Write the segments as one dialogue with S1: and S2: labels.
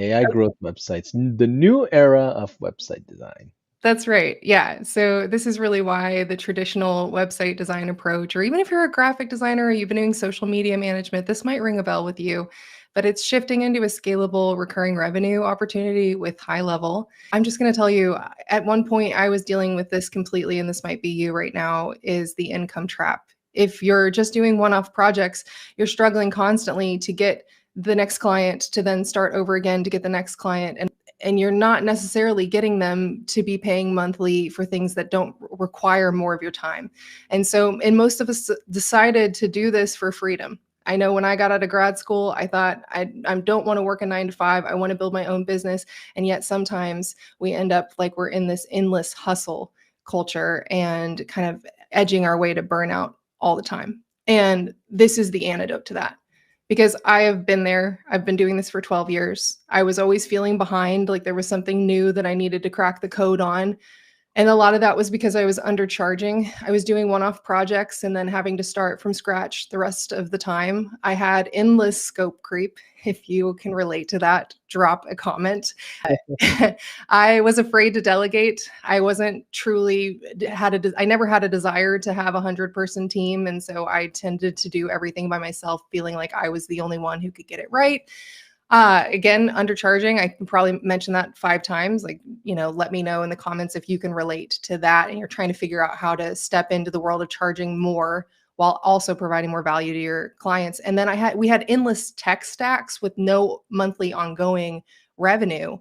S1: AI growth websites, the new era of website design.
S2: That's right. Yeah. So this is really why the traditional website design approach, or even if you're a graphic designer or you've been doing social media management, this might ring a bell with you, but it's shifting into a scalable recurring revenue opportunity with HighLevel. I'm just going to tell you, at one point I was dealing with this completely, and this might be you right now, is the income trap. If you're just doing one-off projects, you're struggling constantly to get the next client to then start over again to get the next client. And you're not necessarily getting them to be paying monthly for things that don't require more of your time. And most of us decided to do this for freedom. I know when I got out of grad school, I thought I don't want to work a 9 to 5. I want to build my own business. And yet sometimes we end up like we're in this endless hustle culture and kind of edging our way to burnout all the time. And this is the antidote to that, because I have been there. I've been doing this for 12 years. I was always feeling behind, like there was something new that I needed to crack the code on. And a lot of that was because I was undercharging. I was doing one-off projects and then having to start from scratch the rest of the time. I had endless scope creep. If you can relate to that, drop a comment. I was afraid to delegate. I wasn't truly I never had a desire to have 100-person team. And so I tended to do everything by myself, feeling like I was the only one who could get it right. Again, undercharging. I can probably mention that 5 times. Like, let me know in the comments if you can relate to that and you're trying to figure out how to step into the world of charging more while also providing more value to your clients. And then we had endless tech stacks with no monthly ongoing revenue.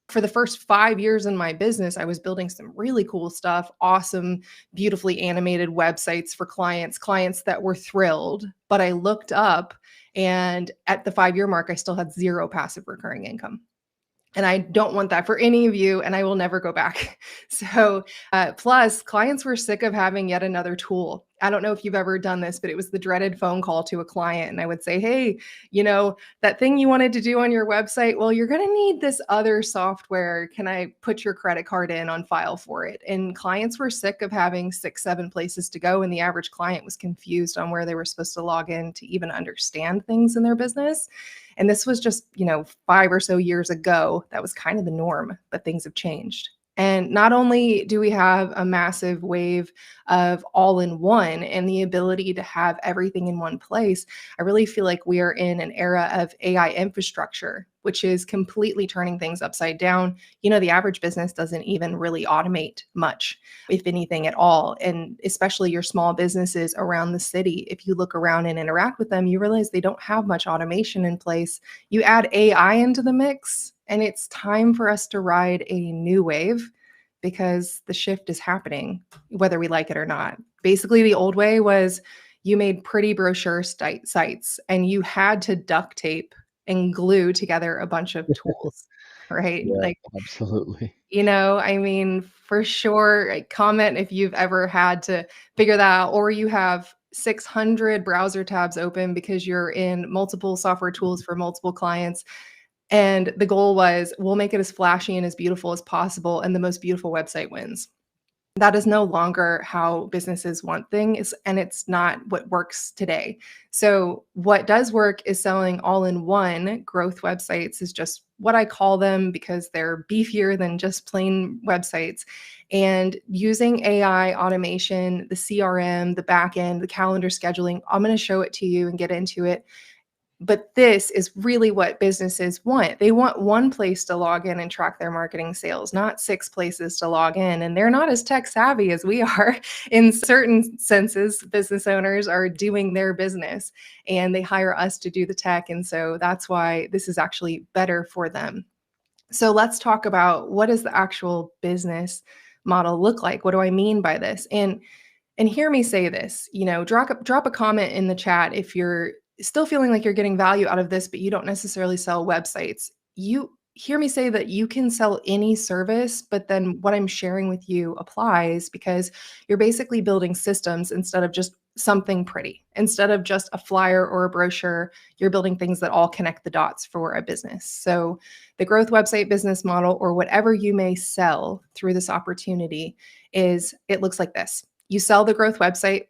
S2: For the first 5 years in my business, I was building some really cool stuff, awesome, beautifully animated websites for clients that were thrilled. But I looked up, and at the 5-year mark, I still had zero passive recurring income. And I don't want that for any of you, and I will never go back. So, plus, clients were sick of having yet another tool. I don't know if you've ever done this, but it was the dreaded phone call to a client. And I would say, hey, that thing you wanted to do on your website, well, you're going to need this other software. Can I put your credit card in on file for it? And clients were sick of having 6, 7 places to go. And the average client was confused on where they were supposed to log in to even understand things in their business. And this was just, 5 or so years ago. That was kind of the norm, but things have changed. And not only do we have a massive wave of all-in-one and the ability to have everything in one place, I really feel like we are in an era of AI infrastructure, which is completely turning things upside down. The average business doesn't even really automate much, if anything at all. And especially your small businesses around the city, if you look around and interact with them, you realize they don't have much automation in place. You add AI into the mix, and it's time for us to ride a new wave, because the shift is happening, whether we like it or not. Basically, the old way was you made pretty brochure sites and you had to duct tape and glue together a bunch of tools, right?
S1: Yeah,
S2: Like,
S1: absolutely.
S2: for sure, comment if you've ever had to figure that out, or you have 600 browser tabs open because you're in multiple software tools for multiple clients. And the goal was, we'll make it as flashy and as beautiful as possible, and the most beautiful website wins. That is no longer how businesses want things, and it's not what works today. So what does work is selling all-in-one growth websites, is just what I call them, because they're beefier than just plain websites. And using AI automation, the CRM, the backend, the calendar scheduling, I'm going to show it to you and get into it. But this is really what businesses want. They want one place to log in and track their marketing sales, not 6 places to log in. And they're not as tech savvy as we are. In certain senses, business owners are doing their business and they hire us to do the tech. And so that's why this is actually better for them. So let's talk about, what does the actual business model look like? What do I mean by this? And hear me say this, drop a comment in the chat if you're still feeling like you're getting value out of this, but you don't necessarily sell websites. You hear me say that you can sell any service, but then what I'm sharing with you applies, because you're basically building systems instead of just something pretty. Instead of just a flyer or a brochure, you're building things that all connect the dots for a business. So the growth website business model, or whatever you may sell through this opportunity, it looks like this. You sell the growth website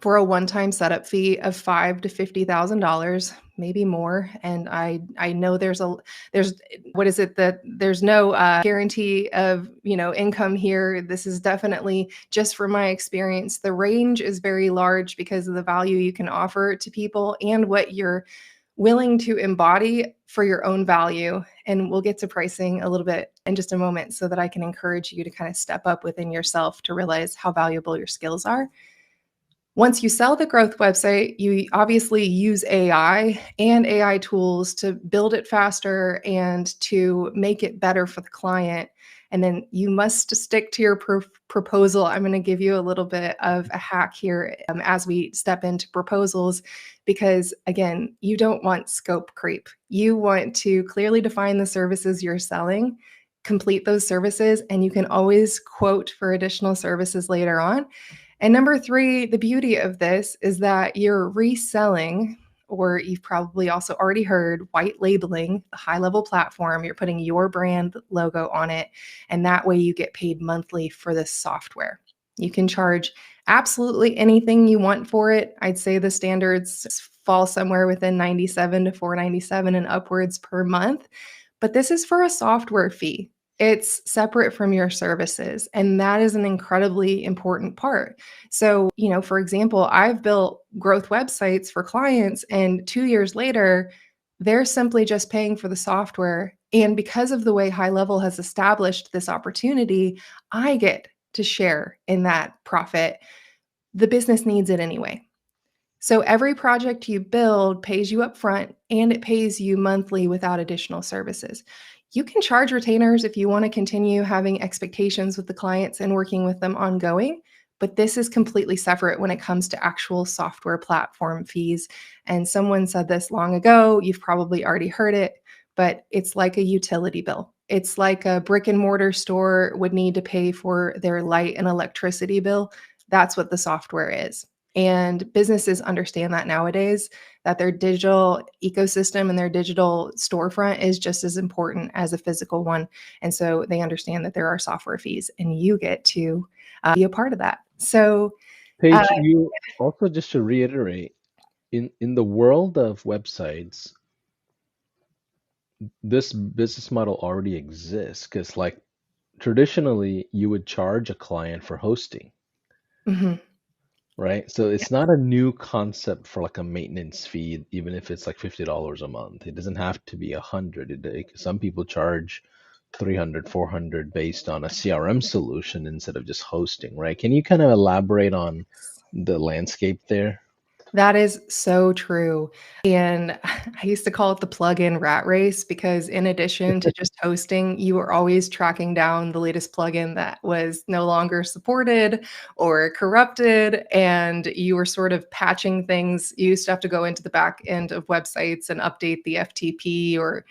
S2: for a one-time setup fee of $5,000 to $50,000. maybe more. And I know there's what is it, that there's no guarantee of income here. This is definitely just from my experience. The range is very large because of the value you can offer to people and what you're willing to embody for your own value. And we'll get to pricing a little bit in just a moment so that I can encourage you to kind of step up within yourself to realize how valuable your skills are. Once you sell the growth website, you obviously use AI and AI tools to build it faster and to make it better for the client. And then you must stick to your proposal. I'm going to give you a little bit of a hack here as we step into proposals, because again, you don't want scope creep. You want to clearly define the services you're selling, complete those services, and you can always quote for additional services later on. And number three, the beauty of this is that you're reselling, or you've probably also already heard, white labeling the HighLevel platform. You're putting your brand logo on it, and that way you get paid monthly for this software. You can charge absolutely anything you want for it. I'd say the standards fall somewhere within $97 to $497 and upwards per month. But this is for a software fee. It's separate from your services. And that is an incredibly important part. So, for example, I've built growth websites for clients, and 2 years later, they're simply just paying for the software. And because of the way HighLevel has established this opportunity, I get to share in that profit. The business needs it anyway. So every project you build pays you up front, and it pays you monthly without additional services. You can charge retainers if you want to continue having expectations with the clients and working with them ongoing, but this is completely separate when it comes to actual software platform fees. And someone said this long ago, you've probably already heard it, but it's like a utility bill. It's like a brick and mortar store would need to pay for their light and electricity bill. That's what the software is. And businesses understand that nowadays, that their digital ecosystem and their digital storefront is just as important as a physical one. And so they understand that there are software fees, and you get to be a part of that. So,
S1: Paige, you also, just to reiterate, in the world of websites, this business model already exists because, like, traditionally you would charge a client for hosting,
S2: mhm,
S1: right? So
S2: yeah,
S1: it's not a new concept for like a maintenance fee, even if it's like $50 a month. It doesn't have to be 100. Some people charge 300, 400 based on a CRM solution instead of just hosting, right? Can you kind of elaborate on the landscape there?
S2: that is so true. And I used to call it the plugin rat race, because in addition to just hosting, you were always tracking down the latest plugin that was no longer supported or corrupted. And you were sort of patching things. You used to have to go into the back end of websites and update the FTP, or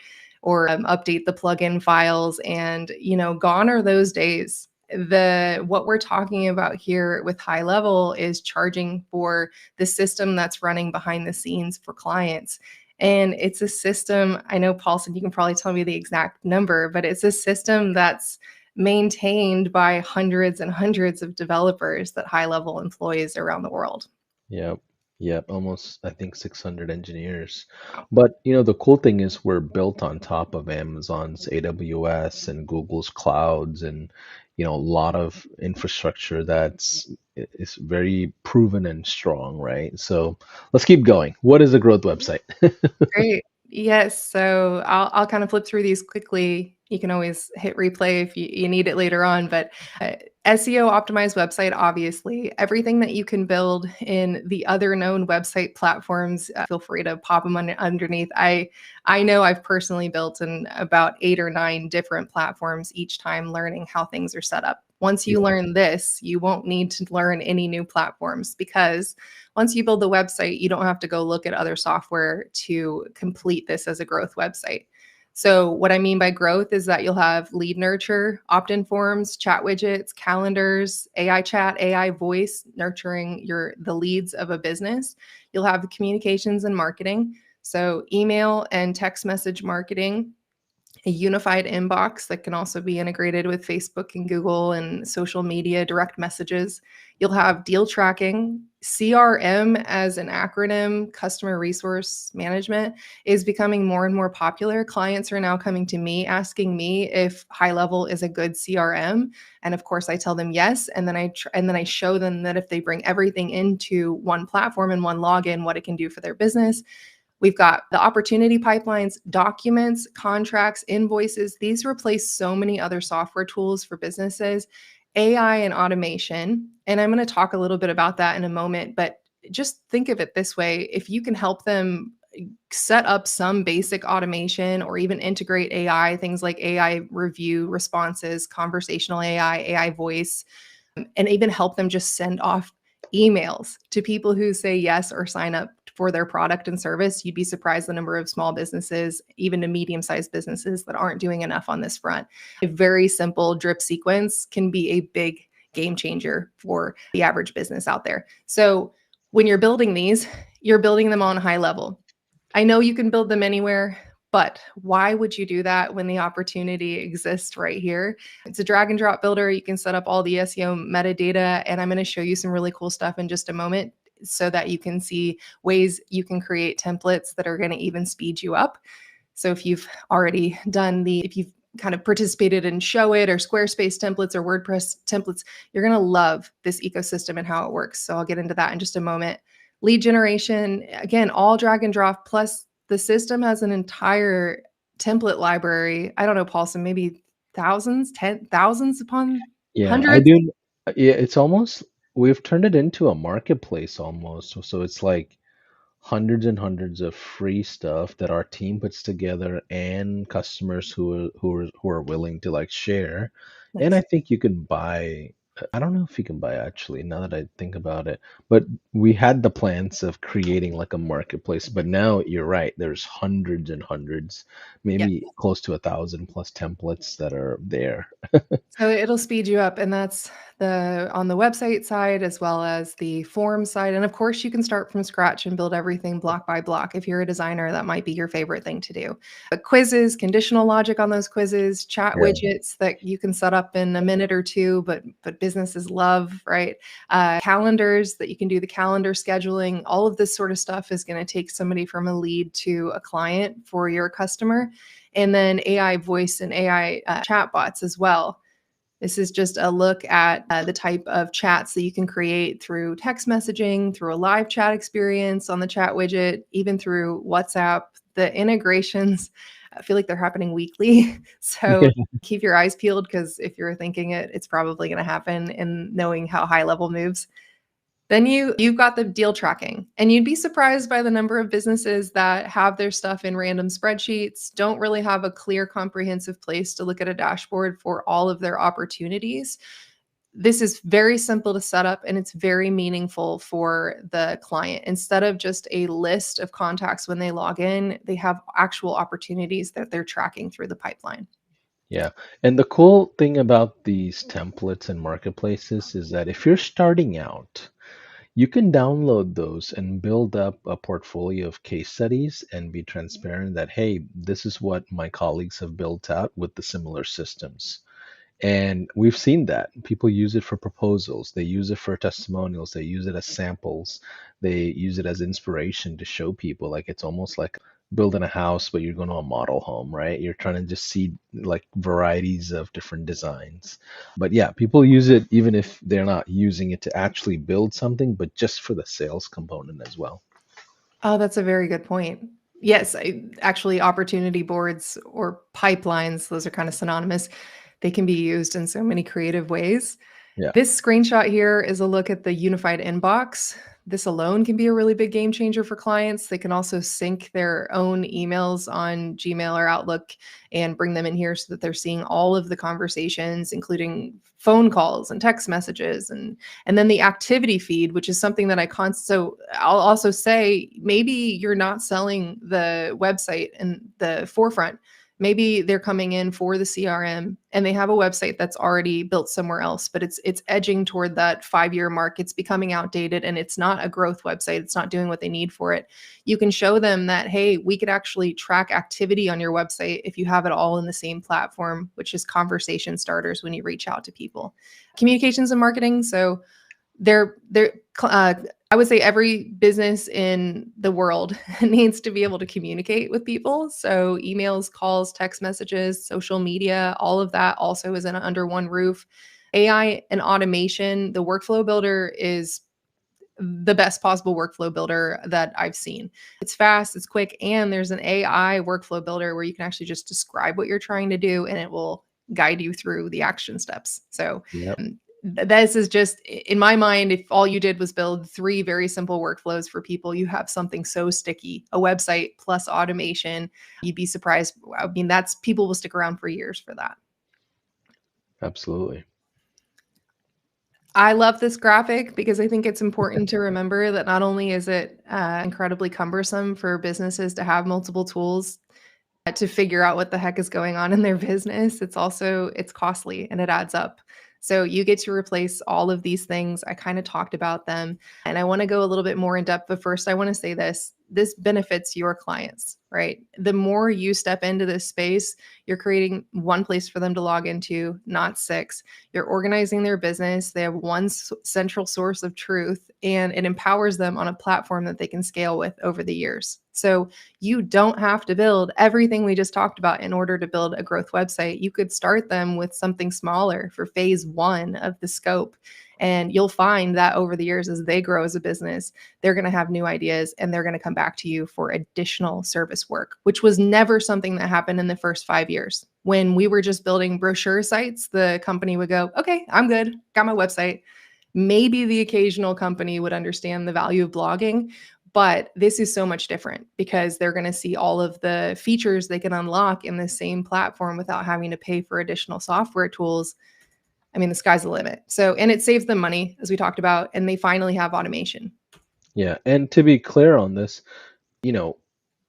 S2: update the plugin files. And, gone are those days. What we're talking about here with HighLevel is charging for the system that's running behind the scenes for clients. And it's a system, I know, Paulson, you can probably tell me the exact number, but it's a system that's maintained by hundreds and hundreds of developers that HighLevel employs around the world.
S1: Yep. Yep. Almost, I think, 600 engineers.
S2: Wow.
S1: But the cool thing is we're built on top of Amazon's AWS and Google's clouds, and a lot of infrastructure that's is very proven and strong, right? So let's keep going. What is a growth website?
S2: Great. Yes. So I'll kind of flip through these quickly. You can always hit replay if you need it later on. But SEO optimized website, obviously, everything that you can build in the other known website platforms, feel free to pop them underneath. I know I've personally built in about 8 or 9 different platforms each time, learning how things are set up. Once you
S1: Yeah.
S2: learn this, you won't need to learn any new platforms, because once you build the website, you don't have to go look at other software to complete this as a growth website. So what I mean by growth is that you'll have lead nurture, opt-in forms, chat widgets, calendars, AI chat, AI voice, nurturing the leads of a business. You'll have communications and marketing, so email and text message marketing. a unified inbox that can also be integrated with Facebook and Google and social media direct messages. You'll have deal tracking. CRM as an acronym, customer resource management, is becoming more and more popular. Clients are now coming to me asking me if HighLevel is a good CRM, and of course I tell them yes, and then I show them that if they bring everything into one platform and one login, what it can do for their business. We've got the opportunity pipelines, documents, contracts, invoices. These replace so many other software tools for businesses, AI and automation. And I'm going to talk a little bit about that in a moment, but just think of it this way. If you can help them set up some basic automation or even integrate AI, things like AI review responses, conversational AI, AI voice, and even help them just send off emails to people who say yes or sign up for their product and service, you'd be surprised the number of small businesses, even to medium-sized businesses, that aren't doing enough on this front. A very simple drip sequence can be a big game changer for the average business out there. So when you're building these, you're building them on HighLevel. I know you can build them anywhere, but why would you do that when the opportunity exists right here? It's a drag and drop builder. You can set up all the SEO metadata, and I'm going to show you some really cool stuff in just a moment so that you can see ways you can create templates that are going to even speed you up. So if you've already if you've kind of participated in Showit or Squarespace templates or WordPress templates, you're going to love this ecosystem and how it works. So I'll get into that in just a moment. Lead generation, again, all drag and drop, plus the system has an entire template library. I don't know, Paulson, maybe thousands, thousands upon
S1: Yeah, I
S2: hundreds.
S1: do. Yeah, it's almost, we've turned it into a marketplace almost. So it's like hundreds and hundreds of free stuff that our team puts together and customers who are willing to like share. And I
S2: Nice.
S1: think you can buy, I don't know if you can buy actually, now that I think about it, but we had the plans of creating like a marketplace, but now you're right, there's hundreds and hundreds,
S2: Yeah.
S1: maybe close to 1,000 plus templates that are there.
S2: So it'll speed you up, and that's on the website side as well as the form side. And of course, you can start from scratch and build everything block by block. If you're a designer, that might be your favorite thing to do. But quizzes, conditional logic on those quizzes, chat
S1: Yeah.
S2: widgets that you can set up in a minute or two, but businesses love, right? Calendars that you can do the calendar scheduling. All of this sort of stuff is going to take somebody from a lead to a client for your customer. And then AI voice and AI chat bots as well. This is just a look at the type of chats that you can create through text messaging, through a live chat experience on the chat widget, even through WhatsApp. The integrations, I feel like they're happening weekly. So keep your eyes peeled, because if you're thinking it's probably going to happen, and knowing how HighLevel moves. Then you've got the deal tracking, and you'd be surprised by the number of businesses that have their stuff in random spreadsheets, don't really have a clear, comprehensive place to look at a dashboard for all of their opportunities. This is very simple to set up, and it's very meaningful for the client. Instead of just a list of contacts when they log in, they have actual opportunities that they're tracking through the pipeline.
S1: Yeah. And the cool thing about these templates and marketplaces is that if you're starting out, you can download those and build up a portfolio of case studies and be transparent that, hey, this is what my colleagues have built out with the similar systems. And we've seen that people use it for proposals, they use it for testimonials, they use it as samples, they use it as inspiration to show people. Like it's almost like building a house, but you're going to a model home, right? You're trying to just see like varieties of different designs. But yeah, people use it even if they're not using it to actually build something, but just for the sales component as well.
S2: Oh, that's a very good point. Yes, actually, opportunity boards or pipelines, those are kind of synonymous. They can be used in so many creative ways.
S1: Yeah.
S2: This screenshot here is a look at the unified inbox. This alone can be a really big game changer for clients. They can also sync their own emails on Gmail or Outlook and bring them in here so that they're seeing all of the conversations, including phone calls and text messages, and then the activity feed, which is something that so I'll also say, maybe you're not selling the website in the forefront. Maybe they're coming in for the CRM and they have a website that's already built somewhere else, but it's edging toward that 5-year mark. It's becoming outdated and it's not a growth website. It's not doing what they need for it. You can show them that, hey, we could actually track activity on your website if you have it all in the same platform, which is conversation starters when you reach out to people. Communications and marketing. So they're I would say every business in the world needs to be able to communicate with people. So emails, calls, text messages, social media, all of that also is under one roof. AI and automation, the workflow builder is the best possible workflow builder that I've seen. It's fast, it's quick, and there's an AI workflow builder where you can actually just describe what you're trying to do and it will guide you through the action steps. So
S1: Yep.
S2: this is just, in my mind, if all you did was build 3 very simple workflows for people, you have something so sticky, a website plus automation. You'd be surprised. I mean, people will stick around for years for that.
S1: Absolutely.
S2: I love this graphic because I think it's important to remember that not only is it incredibly cumbersome for businesses to have multiple tools to figure out what the heck is going on in their business, it's costly and it adds up. So you get to replace all of these things. I kind of talked about them and I want to go a little bit more in depth, but first I want to say this benefits your clients, right? The more you step into this space, you're creating one place for them to log into, not 6. You're organizing their business. They have one central source of truth and it empowers them on a platform that they can scale with over the years. So you don't have to build everything we just talked about in order to build a growth website. You could start them with something smaller for phase 1 of the scope. And you'll find that over the years, as they grow as a business, they're going to have new ideas and they're going to come back to you for additional service work, which was never something that happened in the first 5 years. When we were just building brochure sites, the company would go, okay, I'm good, got my website. Maybe the occasional company would understand the value of blogging, but this is so much different because they're going to see all of the features they can unlock in the same platform without having to pay for additional software tools. I mean, the sky's the limit. So, and it saves them money, as we talked about, and they finally have automation.
S1: Yeah, and to be clear on this, you know,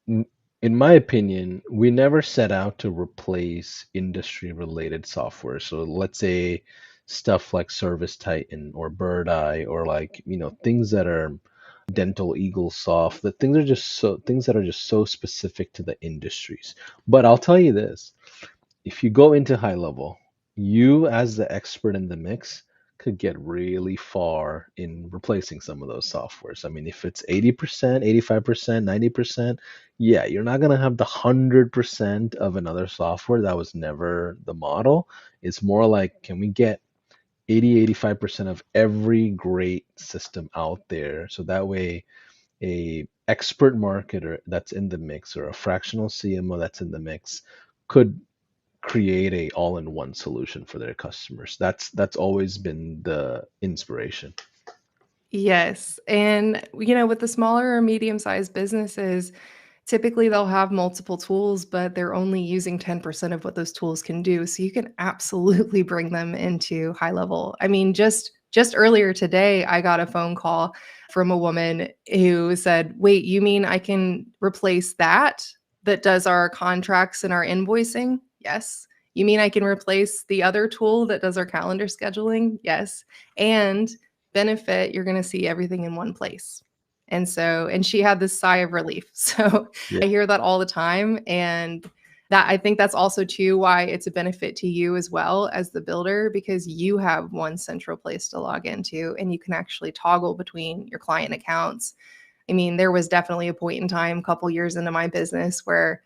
S1: in my opinion, we never set out to replace industry related software. So let's say stuff like Service Titan or Bird Eye or like, things that are Dental Eagle Soft, that things that are just so specific to the industries. But I'll tell you this, if you go into HighLevel, you as the expert in the mix could get really far in replacing some of those softwares. I mean, if it's 80%, 85%, 90%, yeah, you're not going to have the 100% of another software. That was never the model. It's more like, can we get 80, 85% of every great system out there? So that way, a expert marketer that's in the mix or a fractional CMO that's in the mix could create a all-in-one solution for their customers. That's always been the inspiration.
S2: Yes. And, with the smaller or medium-sized businesses, typically they'll have multiple tools, but they're only using 10% of what those tools can do. So you can absolutely bring them into HighLevel. I mean, just earlier today, I got a phone call from a woman who said, "Wait, you mean I can replace that does our contracts and our invoicing?" Yes. "You mean I can replace the other tool that does our calendar scheduling?" Yes. And benefit, you're going to see everything in one place. And she had this sigh of relief. So
S1: Yeah.
S2: I hear that all the time. And that, I think that's also too why it's a benefit to you as well as the builder, because you have one central place to log into and you can actually toggle between your client accounts. I mean, there was definitely a point in time, a couple years into my business, where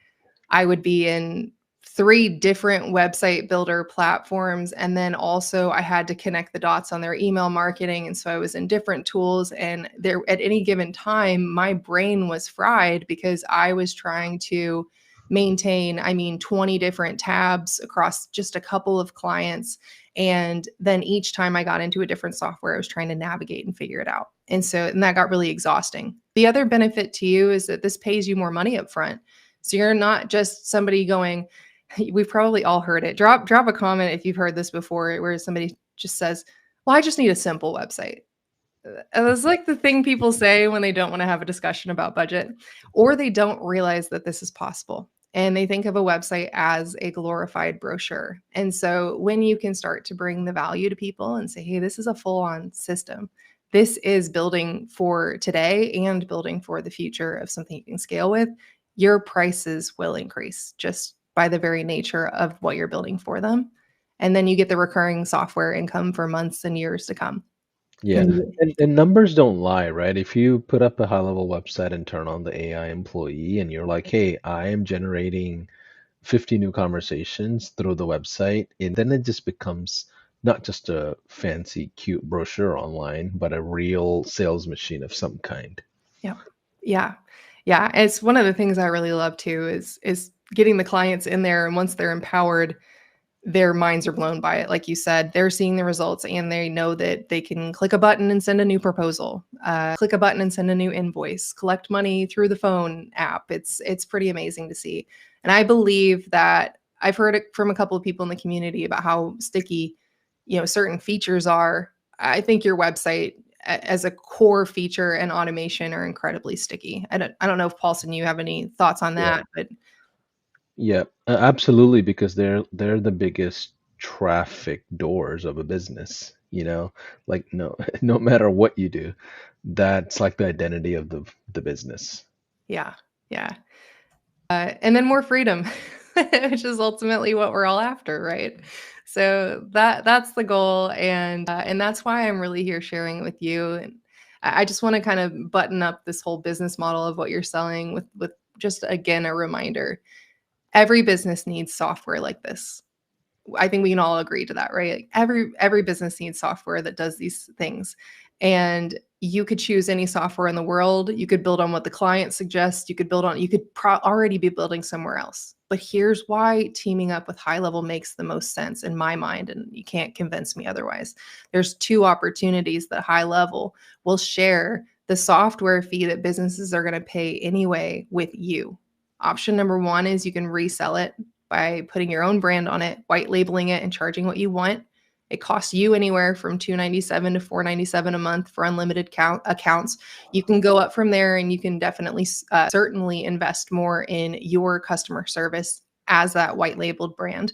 S2: I would be in 3 different website builder platforms. And then also I had to connect the dots on their email marketing. And so I was in different tools. And there, at any given time, my brain was fried because I was trying to maintain, 20 different tabs across just a couple of clients. And then each time I got into a different software, I was trying to navigate and figure it out. And that got really exhausting. The other benefit to you is that this pays you more money up front. So you're not just somebody going, we've probably all heard it. Drop a comment if you've heard this before, where somebody just says, "Well, I just need a simple website." It's like the thing people say when they don't want to have a discussion about budget, or they don't realize that this is possible. and they think of a website as a glorified brochure. And so when you can start to bring the value to people and say, hey, this is a full on system, this is building for today and building for the future of something you can scale with, your prices will increase just by the very nature of what you're building for them. And then you get the recurring software income for months and years to come.
S1: Yeah.
S2: And you-
S1: And numbers don't lie, right? If you put up a high level website and turn on the AI employee and you're like, hey, I am generating 50 new conversations through the website, and then it just becomes not just a fancy, cute brochure online, but a real sales machine of some kind.
S2: Yep. Yeah. Yeah. It's one of the things I really love too is getting the clients in there, and once they're empowered, their minds are blown by it. Like you said, they're seeing the results and they know that they can click a button and send a new proposal, click a button and send a new invoice, collect money through the phone app. It's pretty amazing to see. And I believe that I've heard it from a couple of people in the community about how sticky, certain features are. I think your website as a core feature and automation are incredibly sticky. I don't know if Paulson, you have any thoughts on
S1: Yeah.
S2: that, but
S1: Yeah, absolutely, because they're the biggest traffic doors of a business, you know? Like no no matter what you do, that's like the identity of the business.
S2: yeah, yeah. And then more freedom, which is ultimately what we're all after, right? So that's the goal, and that's why I'm really here sharing it with you. And I just want to kind of button up this whole business model of what you're selling with just again a reminder: every business needs software like this. I think we can all agree to that, right? Like every business needs software that does these things. And you could choose any software in the world. You could build on what the client suggests. You could already be building somewhere else. But here's why teaming up with HighLevel makes the most sense in my mind, and you can't convince me otherwise. There's two opportunities that HighLevel will share the software fee that businesses are going to pay anyway with you. Option number one is you can resell it by putting your own brand on it, white labeling it, and charging what you want. It costs you anywhere from $297 to $497 a month for unlimited accounts. You can go up from there, and you can definitely, certainly invest more in your customer service as that white labeled brand.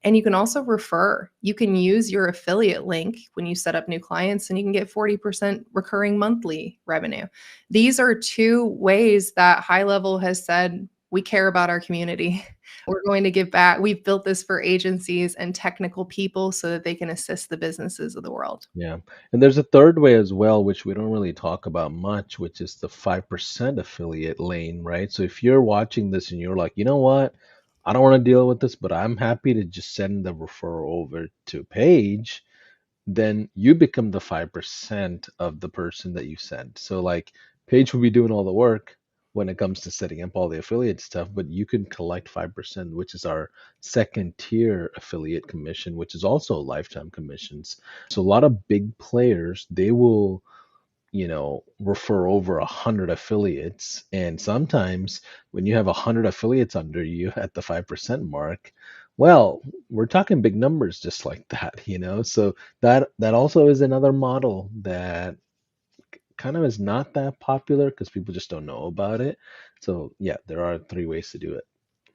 S2: And you can also refer. You can use your affiliate link when you set up new clients, and you can get 40% recurring monthly revenue. These are two ways that HighLevel has said, we care about our community. We're going to give back. We've built this for agencies and technical people so that they can assist the businesses of the world.
S1: Yeah. And there's a third way as well, which we don't really talk about much, which is the 5% affiliate lane, right? So if you're watching this and you're like, you know what? I don't want to deal with this, but I'm happy to just send the referral over to Paige, then you become the 5% of the person that you sent. So like Paige will be doing all the work when it comes to setting up all the affiliate stuff, but you can collect 5%, which is our second tier affiliate commission, which is also lifetime commissions. So a lot of big players, they will, refer over 100 affiliates. And sometimes when you have 100 affiliates under you at the 5% mark, well, we're talking big numbers just like that. So that also is another model that kind of is not that popular because people just don't know about it. So yeah, there are three ways to do it.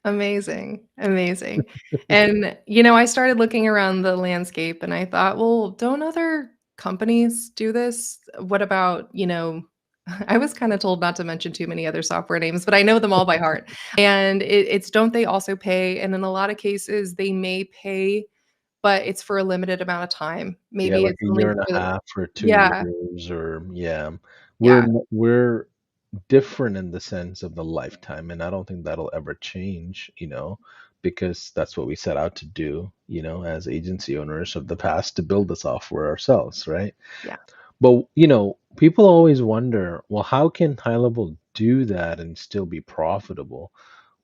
S2: Amazing. Amazing. And, I started looking around the landscape and I thought, well, don't other companies do this? What about, I was kind of told not to mention too many other software names, but I know them all by heart. And it's don't they also pay? And in a lot of cases, they may pay, but it's for a limited amount of time.
S1: Yeah,
S2: Maybe
S1: like
S2: it's
S1: a
S2: only
S1: year and a
S2: for the,
S1: half or two
S2: yeah,
S1: years or yeah. We're
S2: yeah,
S1: we're different in the sense of the lifetime, and I don't think that'll ever change, because that's what we set out to do, as agency owners of the past to build the software ourselves, right?
S2: yeah.
S1: But people always wonder, well, how can high level do that and still be profitable?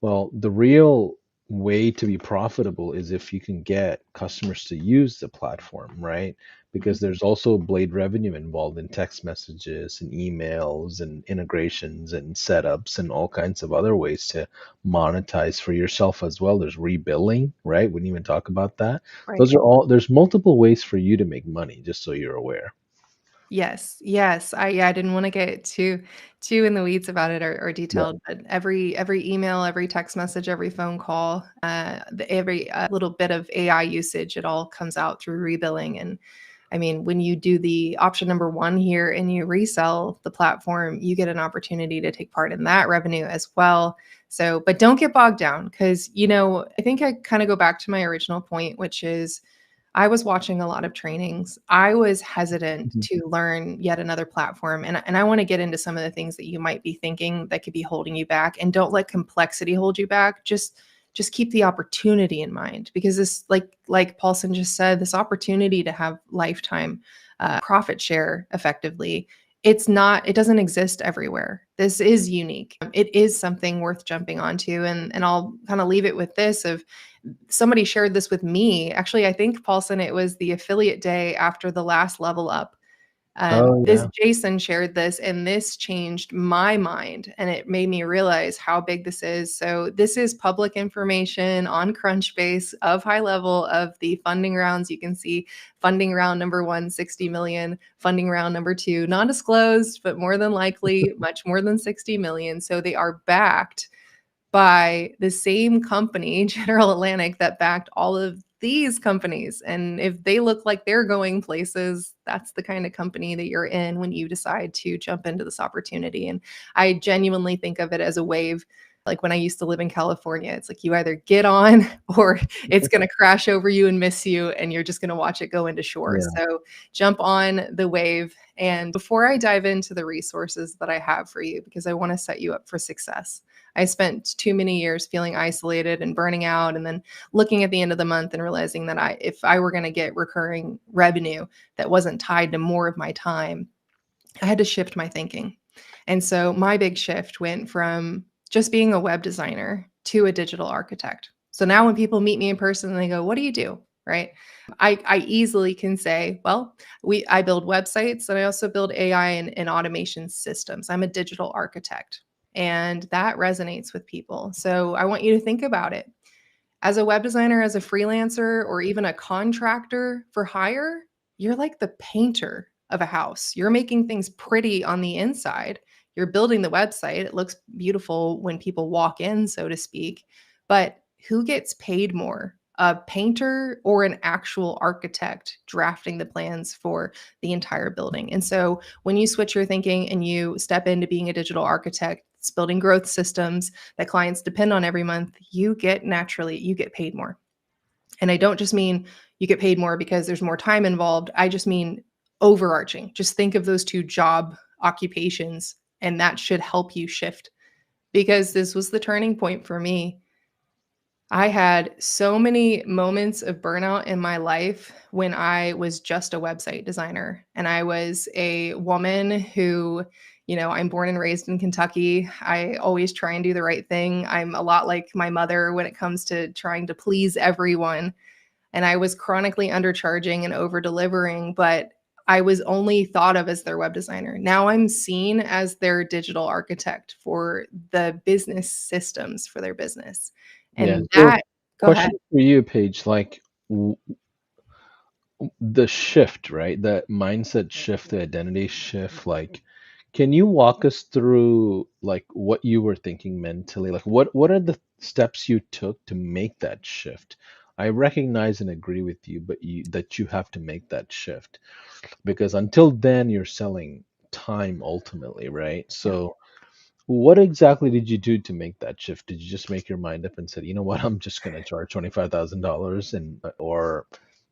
S1: Well, the real way to be profitable is if you can get customers to use the platform, right?
S2: Mhm.
S1: Because there's also blade revenue involved in text messages and emails and integrations and setups and all kinds of other ways to monetize for yourself as well. There's rebilling, right? We didn't even talk about that.
S2: Right.
S1: There's multiple ways for you to make money, just so you're aware.
S2: Yes, yes. I didn't wanna get too in the weeds about it or
S1: Yeah.
S2: detailed, but every email, every text message, every phone call, every, little bit of AI usage, it all comes out through rebilling, and I mean, when you do the option number 1 here and you resell the platform, you get an opportunity to take part in that revenue as well. So, but don't get bogged down because, I think I kinda go back to my original point, which is I was watching a lot of trainings. I was hesitant
S1: Mhm.
S2: to learn yet another platform, and I wanna get into some of the things that you might be thinking that could be holding you back, and don't let complexity hold you back. Just keep the opportunity in mind because this like Paulson just said, this opportunity to have lifetime, profit share effectively, it doesn't exist everywhere. This is unique. It is something worth jumping onto, and I'll kinda leave it with this of somebody shared this with me. Actually, I think Paulson, it was the affiliate day after the last level up.
S1: Oh
S2: This
S1: yeah.
S2: Jason shared this, and this changed my mind, and it made me realize how big this is. So this is public information on Crunchbase of HighLevel of the funding rounds. You can see funding round number one, 60 million, funding round number two, non-disclosed, but more than likely much more than 60 million. So they are backed by the same company, General Atlantic, that backed all of these companies. And if they look like they're going places, that's the kind of company that you're in when you decide to jump into this opportunity. And I genuinely think of it as a wave. Like when I used to live in California, it's like you either get on or it's going to crash over you and miss you, and you're just going to watch it go into shore.
S1: Yeah.
S2: So jump on the wave. And before I dive into the resources that I have for you, because I want to set you up for success, I spent too many years feeling isolated and burning out, and then looking at the end of the month and realizing that if I were going to get recurring revenue that wasn't tied to more of my time, I had to shift my thinking. And so my big shift went from just being a web designer to a digital architect. So now when people meet me in person, they go, "What do you do?" Right? I easily can say, "Well, I build websites and I also build AI and automation systems. I'm a digital architect." And that resonates with people. So I want you to think about it. As a web designer, as a freelancer, or even a contractor for hire, you're like the painter of a house. You're making things pretty on the inside. You're building the website. It looks beautiful when people walk in, so to speak. But who gets paid more? A painter or an actual architect drafting the plans for the entire building? And so when you switch your thinking and you step into being a digital architect, it's building growth systems that clients depend on every month, you get paid more. And I don't just mean you get paid more because there's more time involved. I just mean overarching. Just think of those two job occupations, and that should help you shift because this was the turning point for me. I had so many moments of burnout in my life when I was just a website designer. And I was a woman who, I'm born and raised in Kentucky. I always try and do the right thing. I'm a lot like my mother when it comes to trying to please everyone. And I was chronically undercharging and over delivering, but I was only thought of as their web designer. Now I'm seen as their digital architect for the business systems for their business.
S1: Yeah.
S2: And
S1: So,
S2: that Go ahead.
S1: question for you, Paige. Like the shift, right? The mindset shift, the identity shift. Like, can you walk us through like what you were thinking mentally? Like, what are the steps you took to make that shift? I recognize and agree with you, but that you have to make that shift because until then you're selling time ultimately, right?
S2: Yeah.
S1: So what exactly did you do to make that shift? Did you just make your mind up and said, you know what, I'm just gonna charge $25,000 and or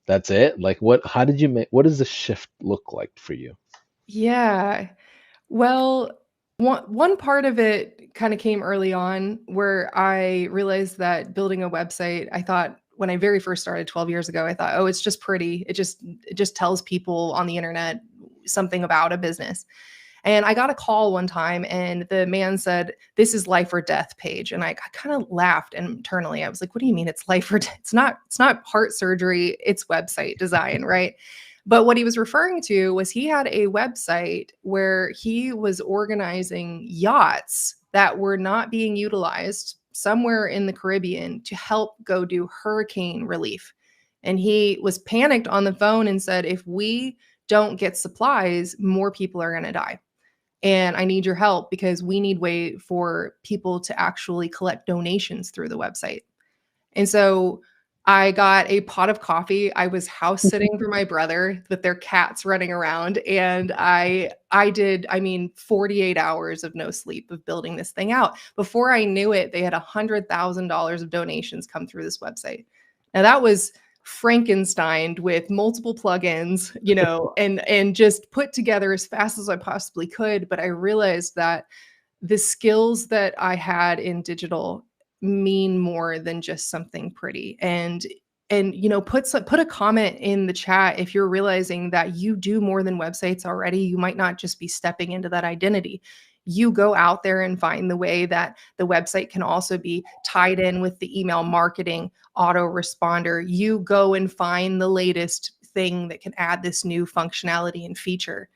S1: that's it? Like how did you make what does the shift look like for you?
S2: Yeah. Well, one part of it kind of came early on where I realized that building a website, I thought when I very first started 12 years ago, I thought, oh, it's just pretty. It just tells people on the internet something about a business. And I got a call one time and the man said, "This is life or death, Paige." And I kind of laughed internally. I was like, "What do you mean it's life or death? It's not heart surgery, it's website design, right?" But what he was referring to was he had a website where he was organizing yachts that were not being utilized somewhere in the Caribbean to help go do hurricane relief. And he was panicked on the phone and said, "If we don't get supplies, more people are going to die. And I need your help because we need way for people to actually collect donations through the website. And so I got a pot of coffee. I was house sitting for my brother with their cats running around, and I did, I mean, 48 hours of no sleep of building this thing out. Before I knew it, they had $100,000 of donations come through this website. Now that was Frankenstein with multiple plugins, and just put together as fast as I possibly could. But I realized that the skills that I had in digital mean more than just something pretty. And put a comment in the chat if you're realizing that you do more than websites already. You might not just be stepping into that identity. You go out there and find the way that the website can also be tied in with the email marketing autoresponder. You go and find the latest thing that can add this new functionality and feature.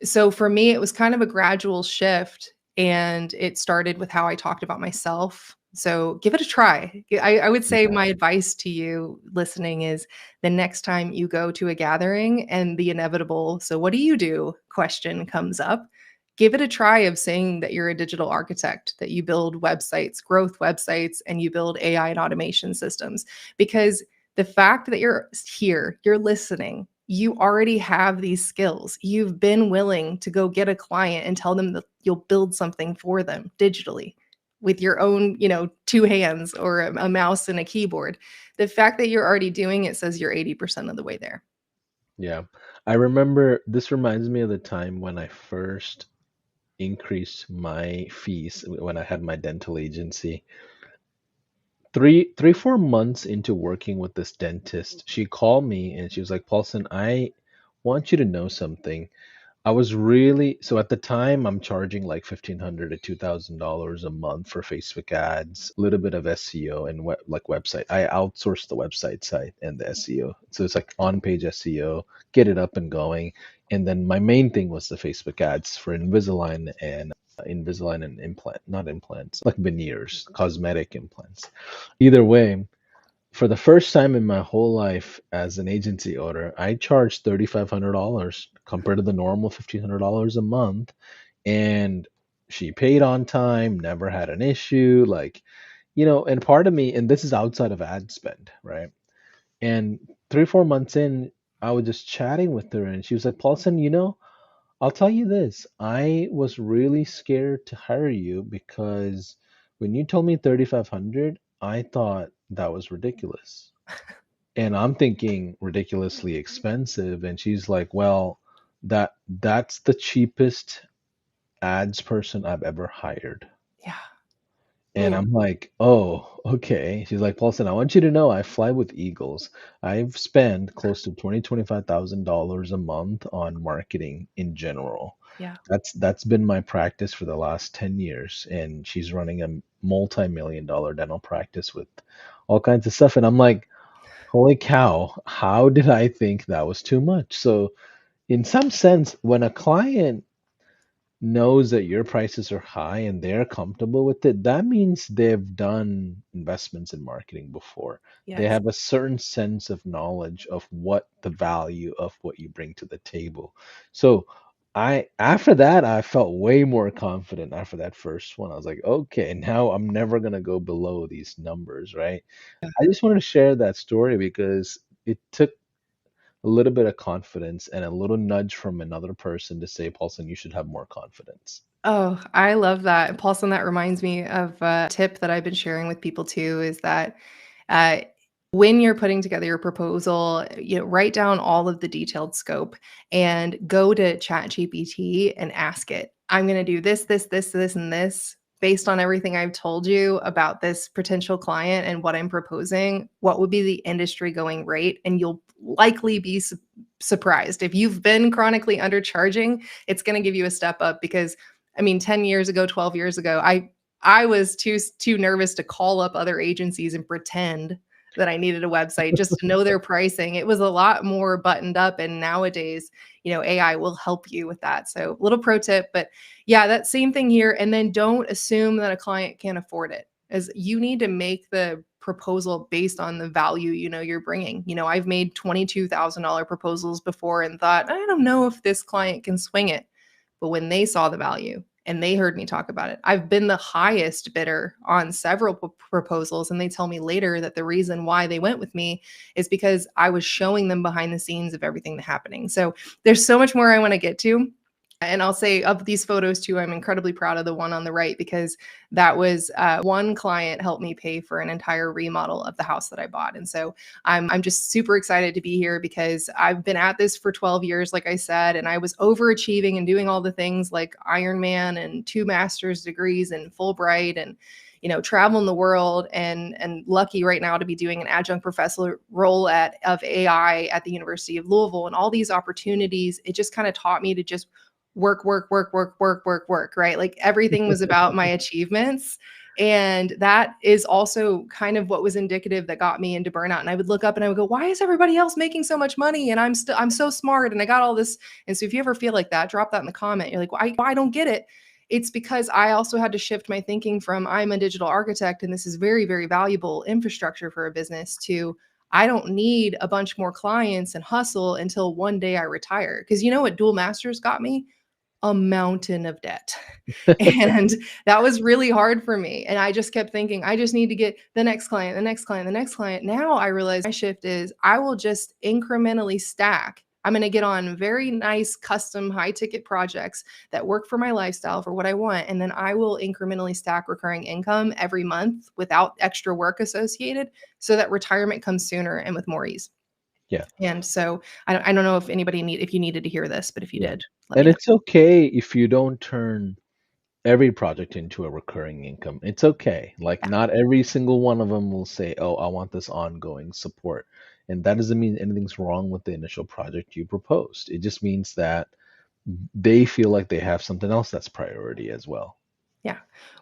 S2: So for me, it was kind of a gradual shift, and it started with how I talked about myself. So give it a try. I would say
S1: Yeah.
S2: my advice to you listening is the next time you go to a gathering and the inevitable, so what do you do question comes up, give it a try of saying that you're a digital architect, that you build websites, growth websites, and you build AI and automation systems. Because the fact that you're here, you're listening, you already have these skills. You've been willing to go get a client and tell them that you'll build something for them digitally with your own, two hands or a mouse and a keyboard. The fact that you're already doing it says you're 80% of the way there.
S1: Yeah. I remember this reminds me of the time when I first increased my fees when I had my dental agency. 4 months into working with this dentist, she called me and she was like, Paulson, I want you to know something. I was really so at the time I'm charging like $1,500 to $2,000 a month for Facebook ads, a little bit of SEO and like website. I outsource the website side and the SEO. So it's like on-page SEO, get it up and going. And then my main thing was the Facebook ads for Invisalign and implant, not implants, like veneers, cosmetic implants. Either way, for the first time in my whole life as an agency owner, I charged $3,500 compared to the normal $1,500 a month. And she paid on time, never had an issue. Like, and part of me, and this is outside of ad spend, right? And 4 months in, I was just chatting with her and she was like, Paulson, I'll tell you this. I was really scared to hire you because when you told me 3,500, I thought that was ridiculous. And I'm thinking ridiculously expensive. And she's like, well, that's the cheapest ads person I've ever hired.
S2: Yeah.
S1: And
S2: Man.
S1: I'm like, oh, okay. She's like, Paulson, I want you to know I fly with Eagles. I've spent close to $25,000 a month on marketing in general.
S2: Yeah.
S1: That's been my practice for the last 10 years. And she's running a multi-million dollar dental practice with all kinds of stuff. And I'm like, holy cow, how did I think that was too much? So in some sense, when a client knows that your prices are high and they're comfortable with it, that means they've done investments in marketing before. They
S2: Yes.
S1: have a certain sense of knowledge of what the value of what you bring to the table. So I after that I felt way more confident after that first one. I was like, okay, now I'm never gonna go below these numbers, right? I just wanted to share that story because it took a little bit of confidence and a little nudge from another person to say, Paulson, you should have more confidence.
S2: Oh, I love that. And Paulson, that reminds me of a tip that I've been sharing with people too, is that uh, when you're putting together your proposal, write down all of the detailed scope and go to ChatGPT and ask it, I'm going to do this, this, this, this, and this based on everything I've told you about this potential client and what I'm proposing. What would be the industry going rate? And you'll likely be surprised. If you've been chronically undercharging, it's going to give you a step up because 10 years ago, 12 years ago, I was too nervous to call up other agencies and pretend that I needed a website just to know their pricing. It was a lot more buttoned up. And nowadays, AI will help you with that. So little pro tip, but yeah, that same thing here. And then don't assume that a client can't afford it, as you need to make the proposal based on the value you're bringing. I've made $22,000 proposals before and thought, I don't know if this client can swing it. But when they saw the value and they heard me talk about it, I've been the highest bidder on several proposals. And they tell me later that the reason why they went with me is because I was showing them behind the scenes of everything that's happening. So there's so much more I want to get to. And I'll say of these photos too, I'm incredibly proud of the one on the right, because that was one client helped me pay for an entire remodel of the house that I bought. And so I'm just super excited to be here, because I've been at this for 12 years, like I said, and I was overachieving and doing all the things like Ironman and 2 master's degrees and Fulbright and traveling the world, and lucky right now to be doing an adjunct professor role of AI at the University of Louisville. And all these opportunities, it just kind of taught me to just work, work, work, work, work, work, work, right? Like everything was about my achievements. And that is also kind of what was indicative that got me into burnout. And I would look up and I would go, why is everybody else making so much money? And I'm so smart and I got all this. And so if you ever feel like that, drop that in the comment. You're like, well, I don't get it. It's because I also had to shift my thinking from I'm a digital architect and this is very, very valuable infrastructure for a business to I don't need a bunch more clients and hustle until one day I retire. Because you know what dual masters got me? A mountain of debt. And that was really hard for me. And I just kept thinking, I just need to get the next client, the next client, the next client. Now I realize my shift is I will just incrementally stack. I'm going to get on very nice custom high ticket projects that work for my lifestyle, for what I want. And then I will incrementally stack recurring income every month without extra work associated, so that retirement comes sooner and with more ease.
S1: Yeah.
S2: And so I don't know if if you needed to hear this, but if you
S1: Yeah.
S2: did, let me
S1: And
S2: know.
S1: it's okay if you don't turn every project into a recurring income. It's okay. Like
S2: Yeah.
S1: not every single one of them will say, "Oh, I want this ongoing support." And that doesn't mean anything's wrong with the initial project you proposed. It just means that they feel like they have something else that's priority as well.
S2: Yeah.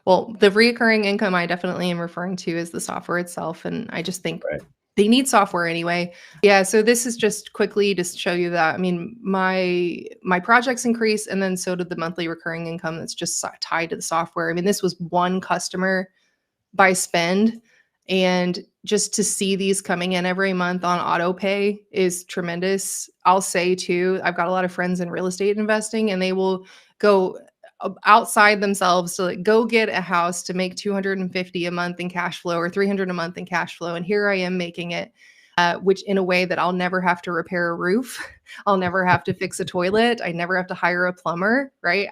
S2: Well, the recurring income I definitely am referring to is the software itself. And I just think
S1: Right.
S2: they need software anyway. Yeah. So this is just quickly to show you that. I mean, my projects increase, and then so did the monthly recurring income that's just tied to the software. I mean, this was one customer by spend. And just to see these coming in every month on auto pay is tremendous. I'll say too, I've got a lot of friends in real estate investing, and they will go outside themselves to like go get a house to make 250 a month in cash flow or 300 a month in cash flow. And here I am making it, which in a way that I'll never have to repair a roof. I'll never have to fix a toilet. I never have to hire a plumber, right?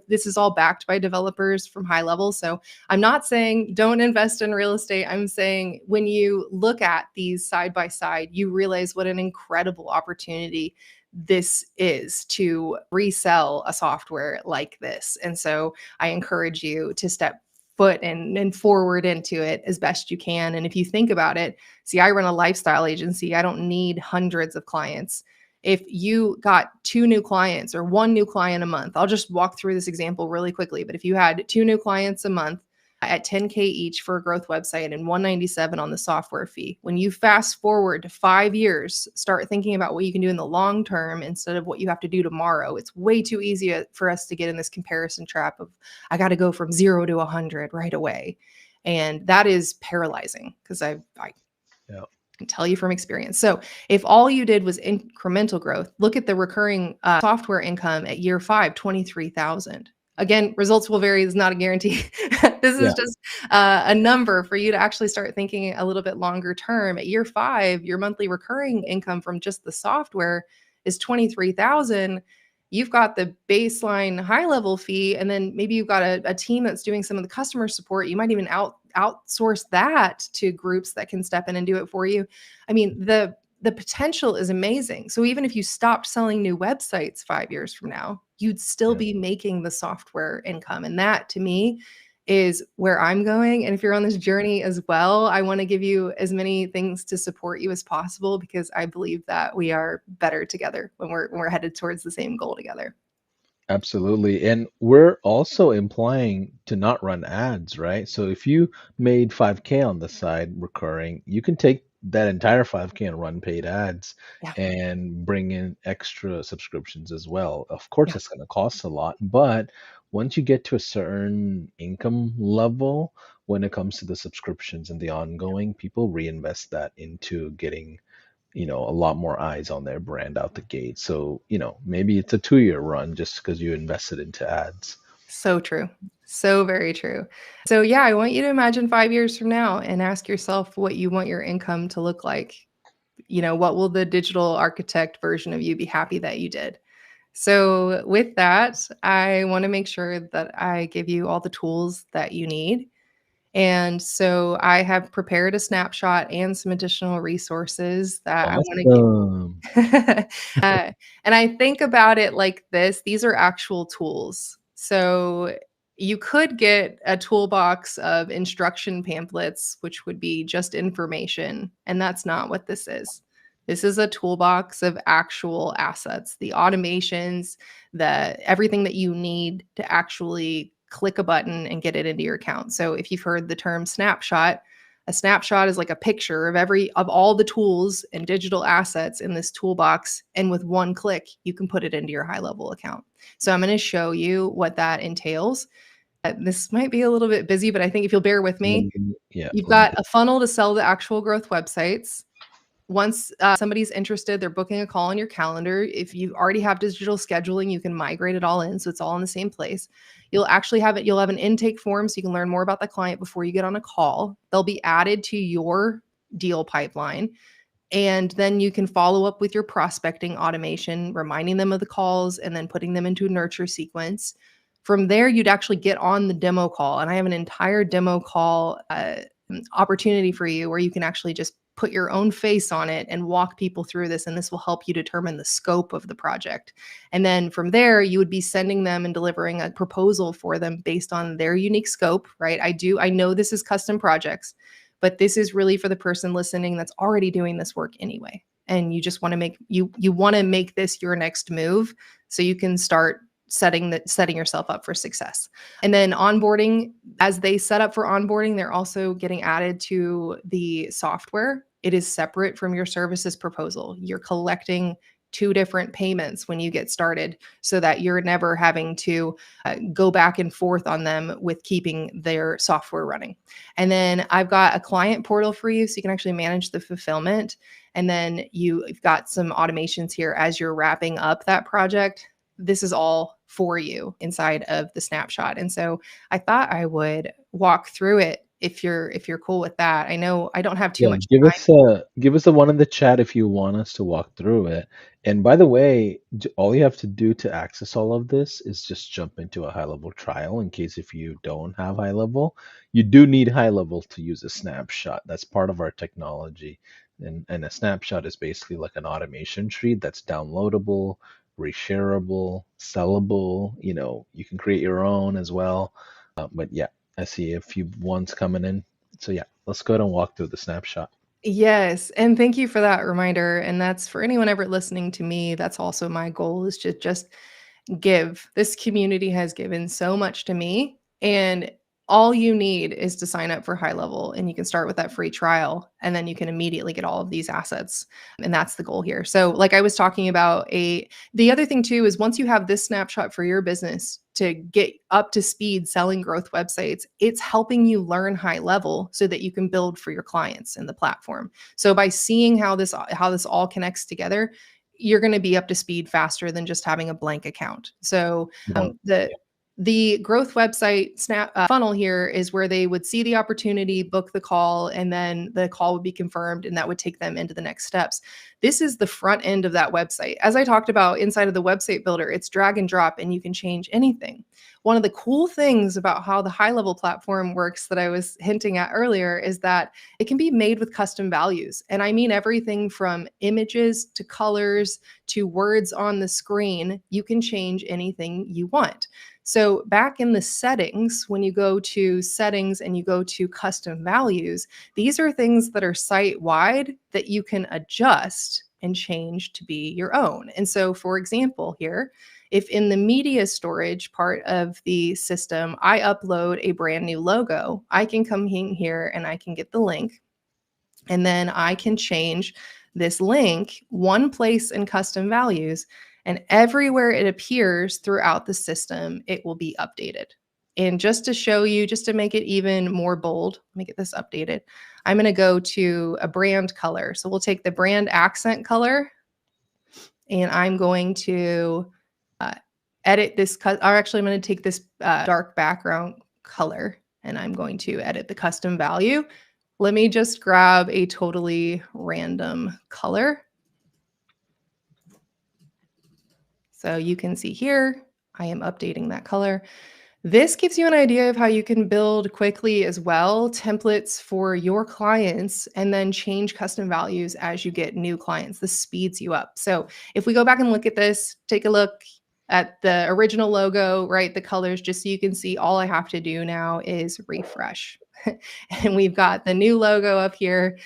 S2: This is all backed by developers from HighLevel. So I'm not saying don't invest in real estate. I'm saying when you look at these side by side, you realize what an incredible opportunity this is to resell a software like this. And so I encourage you to step foot and forward into it as best you can. And if you think about it, see, I run a lifestyle agency. I don't need hundreds of clients. If you got 2 new clients or 1 new client a month, I'll just walk through this example really quickly. But if you had 2 new clients a month at 10K each for a growth website and 197 on the software fee, when you fast forward to 5 years, start thinking about what you can do in the long term instead of what you have to do tomorrow. It's way too easy for us to get in this comparison trap of I got to go from 0 to 100 right away. And that is paralyzing, because I
S1: Yeah.
S2: can tell you from experience. So if all you did was incremental growth, look at the recurring software income at year 5, 23,000. Again, results will vary. It's not a guarantee. This is
S1: Yeah.
S2: just a number for you to actually start thinking a little bit longer term. At year 5, your monthly recurring income from just the software is 23,000. You've got the baseline HighLevel fee, and then maybe you've got a team that's doing some of the customer support. You might even outsource that to groups that can step in and do it for you. I mean, the potential is amazing. So even if you stopped selling new websites 5 years from now, you'd still
S1: Yeah.
S2: be making the software income. And that to me is where I'm going. And if you're on this journey as well, I want to give you as many things to support you as possible, because I believe that we are better together when we're headed towards the same goal together.
S1: Absolutely. And we're also implying to not run ads, right? So if you made 5K on the side recurring, you can take that entire 5K and run paid ads
S2: Yeah.
S1: and bring in extra subscriptions as well. Of course,
S2: Yeah.
S1: it's going to cost a lot, but once you get to a certain income level, when it comes to the subscriptions and the ongoing, people reinvest that into getting, a lot more eyes on their brand out the gate. So, maybe it's a 2-year run just because you invested into ads.
S2: So true. So very true. So yeah, I want you to imagine 5 years from now and ask yourself what you want your income to look like. What will the digital architect version of you be happy that you did? So with that, I want to make sure that I give you all the tools that you need. And so I have prepared a snapshot and some additional resources that I want to give.
S1: Awesome.
S2: And I think about it like this. These are actual tools. So you could get a toolbox of instruction pamphlets, which would be just information. And that's not what this is. This is a toolbox of actual assets, the automations, everything that you need to actually click a button and get it into your account. So if you've heard the term snapshot, a snapshot is like a picture of all the tools and digital assets in this toolbox. And with one click, you can put it into your HighLevel account. So I'm going to show you what that entails. This might be a little bit busy, but I think if you'll bear with me,
S1: Yeah,
S2: you've
S1: let me
S2: got a funnel to sell the actual growth websites. Once somebody's interested, they're booking a call on your calendar. If you already have digital scheduling, you can migrate it all in. So it's all in the same place. You'll actually have it. You'll have an intake form so you can learn more about the client before you get on a call. They'll be added to your deal pipeline. And then you can follow up with your prospecting automation, reminding them of the calls and then putting them into a nurture sequence. From there, you'd actually get on the demo call. And I have an entire demo call opportunity for you where you can actually just put your own face on it and walk people through this. And this will help you determine the scope of the project. And then from there, you would be sending them and delivering a proposal for them based on their unique scope, right? I know this is custom projects, but this is really for the person listening that's already doing this work anyway. And you just want to make this your next move so you can start setting yourself up for success. And then onboarding, as they set up for onboarding, they're also getting added to the software. It is separate from your services proposal. You're collecting 2 different payments when you get started so that you're never having to go back and forth on them with keeping their software running. And then I've got a client portal for you so you can actually manage the fulfillment. And then you've got some automations here as you're wrapping up that project. This is all for you inside of the snapshot. And so I thought I would walk through it if you're cool with that. I know I don't have too
S1: Yeah,
S2: much time.
S1: give us a one in the chat if you want us to walk through it. And by the way, all you have to do to access all of this is just jump into a HighLevel trial. In case if you don't have HighLevel, you do need HighLevel to use a snapshot. That's part of our technology. And a snapshot is basically like an automation tree that's downloadable, reshareable, sellable. You can create your own as well. But yeah, I see a few ones coming in. So yeah, let's go ahead and walk through the snapshot.
S2: Yes, and thank you for that reminder. And that's for anyone ever listening to me. That's also my goal is to just give. This community has given so much to me, and all you need is to sign up for HighLevel, and you can start with that free trial, and then you can immediately get all of these assets. And that's the goal here. So like I was talking about, the other thing too is once you have this snapshot for your business to get up to speed selling growth websites, it's helping you learn HighLevel so that you can build for your clients in the platform. So by seeing how this all connects together, you're going to be up to speed faster than just having a blank account. So the growth website funnel here is where they would see the opportunity, book the call, and then the call would be confirmed, and that would take them into the next steps. This is the front end of that website. As I talked about inside of the website builder, it's drag and drop, and you can change anything. One of the cool things about how the HighLevel platform works that I was hinting at earlier is that it can be made with custom values. And I mean everything from images to colors to words on the screen. You can change anything you want. So back in the settings, when you go to settings and you go to custom values, these are things that are site-wide that you can adjust and change to be your own. And so, for example, here, if in the media storage part of the system, I upload a brand new logo, I can come in here and I can get the link, and then I can change this link one place in custom values, and everywhere it appears throughout the system, it will be updated. And just to show you, just to make it even more bold, let me get this updated. I'm going to go to a brand color. So we'll take the brand accent color, and I'm going to edit this, or actually I'm going to take this dark background color, and I'm going to edit the custom value. Let me just grab a totally random color. So you can see here, I am updating that color. This gives you an idea of how you can build quickly as well, templates for your clients, and then change custom values as you get new clients. This speeds you up. So if we go back and look at this, take a look at the original logo, right? The colors, just so you can see, all I have to do now is refresh. And we've got the new logo up here,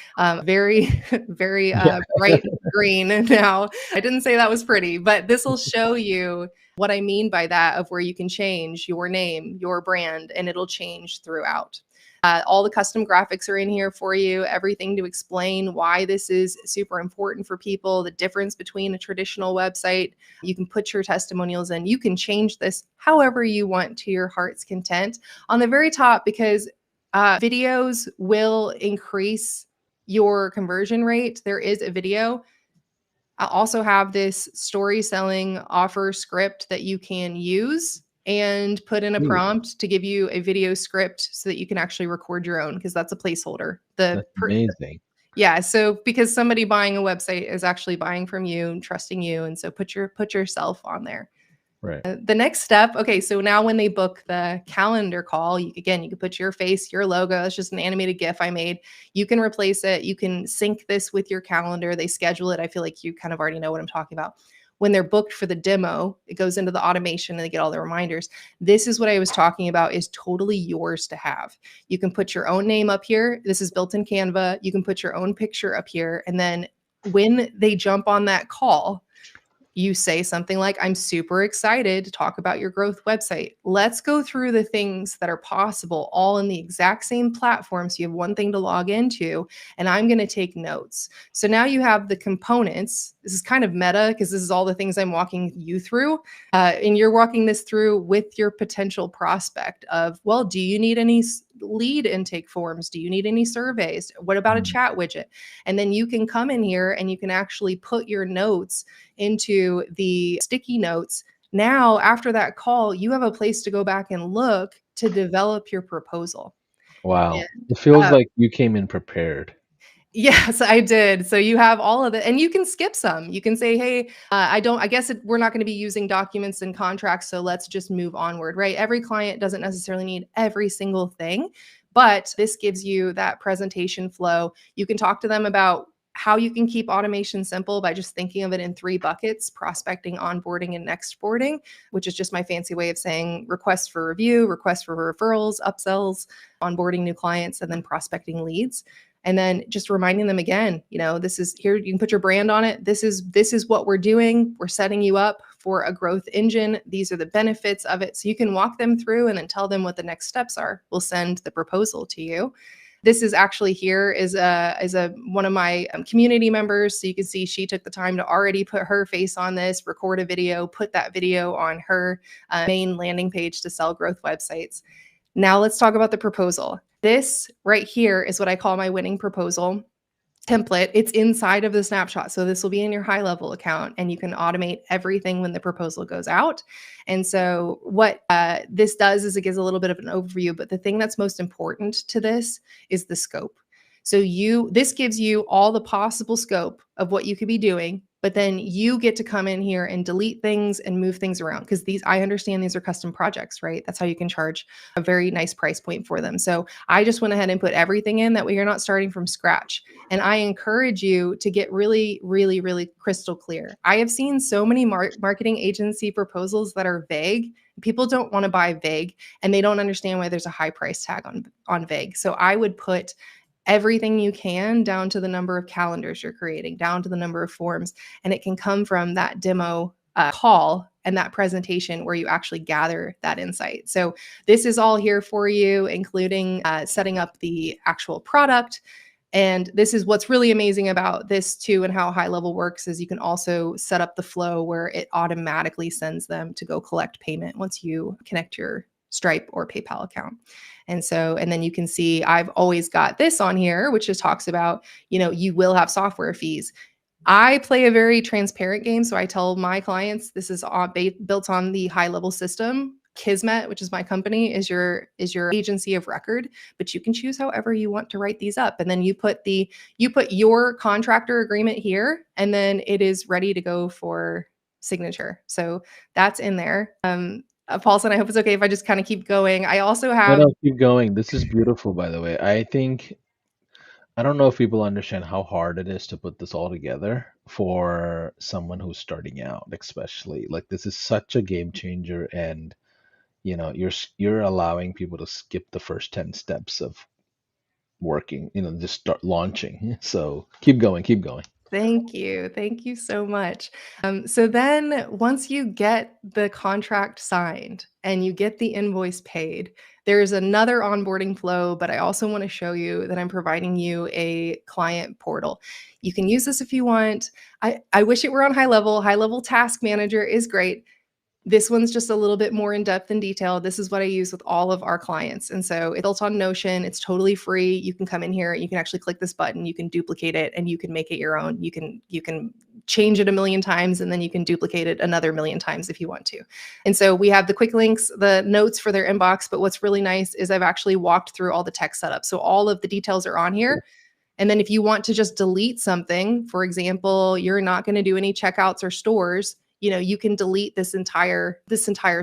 S2: very, very bright green now. I didn't say that was pretty, but this will show you what I mean by that, of where you can change your name, your brand, and it'll change throughout. All the custom graphics are in here for you, everything to explain why this is super important for people, the difference between a traditional website. You can put your testimonials in. You can change this however you want to your heart's content. On the very top, because videos will increase your conversion rate, there is a video. I also have this story selling offer script that you can use and put in a prompt to give you a video script so that you can actually record your own, because that's a placeholder.
S1: That's amazing.
S2: Yeah, so because somebody buying a website is actually buying from you and trusting you, and so put yourself on there.
S1: Right.
S2: The next step, okay, so now when they book the calendar call, you can put your face, your logo. It's just an animated GIF I made. You can replace it. You can sync this with your calendar. They schedule it. I feel like you kind of already know what I'm talking about. When they're booked for the demo, it goes into the automation and they get all the reminders. This is what I was talking about, is totally yours to have. You can put your own name up here. This is built in Canva. You can put your own picture up here. And then when they jump on that call, you say something like, I'm super excited to talk about your growth website. Let's go through the things that are possible all in the exact same platform. So you have one thing to log into, and I'm going to take notes. So now you have the components. This is kind of meta, because this is all the things I'm walking you through. And you're walking this through with your potential prospect of, well, do you need any lead intake forms? Do you need any surveys? What about a chat widget? And then you can come in here and you can actually put your notes into the sticky notes. Now, after that call, you have a place to go back and look to develop your proposal.
S1: Wow.
S2: And,
S1: It feels like you came in prepared.
S2: yes, I did. So you have all of it, and you can skip some. You can say, hey, I guess we're not going to be using documents and contracts, so let's just move onward, right? Every client doesn't necessarily need every single thing, but this gives you that presentation flow. You can talk to them about how you can keep automation simple by just thinking of it in 3 buckets: prospecting, onboarding, and next boarding, which is just my fancy way of saying requests for review, requests for referrals, upsells, onboarding new clients, and then prospecting leads. And then just reminding them again, this is here, you can put your brand on it. This is what we're doing. We're setting you up for a growth engine. These are the benefits of it. So you can walk them through and then tell them what the next steps are. We'll send the proposal to you. This is actually here is one of my community members. So you can see she took the time to already put her face on this, record a video, put that video on her main landing page to sell growth websites. Now let's talk about the proposal. This right here is what I call my winning proposal template. It's inside of the Snapshot. So this will be in your HighLevel account, and you can automate everything when the proposal goes out. And so what this does is it gives a little bit of an overview, but the thing that's most important to this is the scope. So this gives you all the possible scope of what you could be doing, but then you get to come in here and delete things and move things around, because I understand these are custom projects, right? That's how you can charge a very nice price point for them. So I just went ahead and put everything in, that way you're not starting from scratch. And I encourage you to get really, really, really crystal clear. I have seen so many marketing agency proposals that are vague. People don't want to buy vague, and they don't understand why there's a high price tag on vague. So I would put everything you can, down to the number of calendars you're creating, down to the number of forms. And it can come from that demo call and that presentation where you actually gather that insight. So this is all here for you, including setting up the actual product. And this is what's really amazing about this too, and how HighLevel works, is you can also set up the flow where it automatically sends them to go collect payment once you connect your Stripe or PayPal account. And then you can see I've always got this on here, which just talks about, you will have software fees. I play a very transparent game. So I tell my clients this is built on the HighLevel system. Kismet, which is my company, is your agency of record, but you can choose however you want to write these up. And then you put your contractor agreement here, and then it is ready to go for signature. So that's in there. Paulson, I hope it's okay if I just kind of keep going. I also
S1: No,
S2: have
S1: no, keep going. This is beautiful, by the way. I don't know if people understand how hard it is to put this all together for someone who's starting out, especially. Like this is such a game changer, and you're allowing people to skip the first 10 steps of working, just start launching. So keep going, keep going.
S2: Thank you. Thank you so much. So then once you get the contract signed and you get the invoice paid, there's another onboarding flow, but I also want to show you that I'm providing you a client portal. You can use this if you want. I wish it were on HighLevel. HighLevel Task Manager is great. This one's just a little bit more in depth and detailed. This is what I use with all of our clients. And so it's built on Notion. It's totally free. You can come in here, you can actually click this button, you can duplicate it, and you can make it your own. You can change it a million times, and then you can duplicate it another million times if you want to. And so we have the quick links, the notes for their inbox. But what's really nice is I've actually walked through all the tech setup. So all of the details are on here. And then if you want to just delete something, for example, you're not going to do any checkouts or stores, you can delete this entire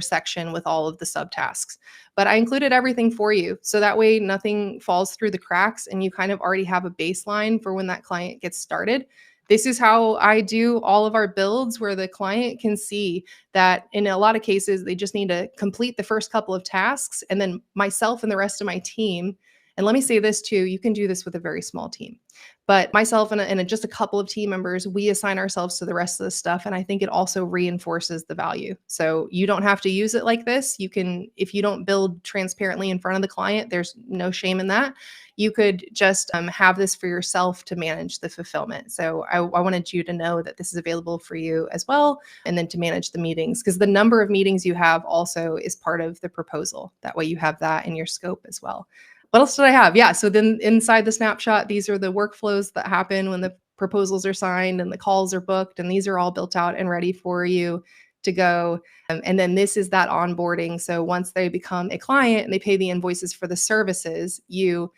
S2: section with all of the subtasks. But I included everything for you. So that way nothing falls through the cracks, and you kind of already have a baseline for when that client gets started. This is how I do all of our builds, where the client can see that in a lot of cases, they just need to complete the first couple of tasks, and then myself and the rest of my team. And let me say this too, you can do this with a very small team. But myself and just a couple of team members, we assign ourselves to the rest of the stuff. And I think it also reinforces the value. So you don't have to use it like this. You can, if you don't build transparently in front of the client, there's no shame in that. You could just have this for yourself to manage the fulfillment. So I wanted you to know that this is available for you as well. And then to manage the meetings, because the number of meetings you have also is part of the proposal. That way you have that in your scope as well. What else did I have? Yeah. So then inside the snapshot, these are the workflows that happen when the proposals are signed and the calls are booked. And these are all built out and ready for you to go. And then this is that onboarding. So once they become a client and they pay the invoices for the services, you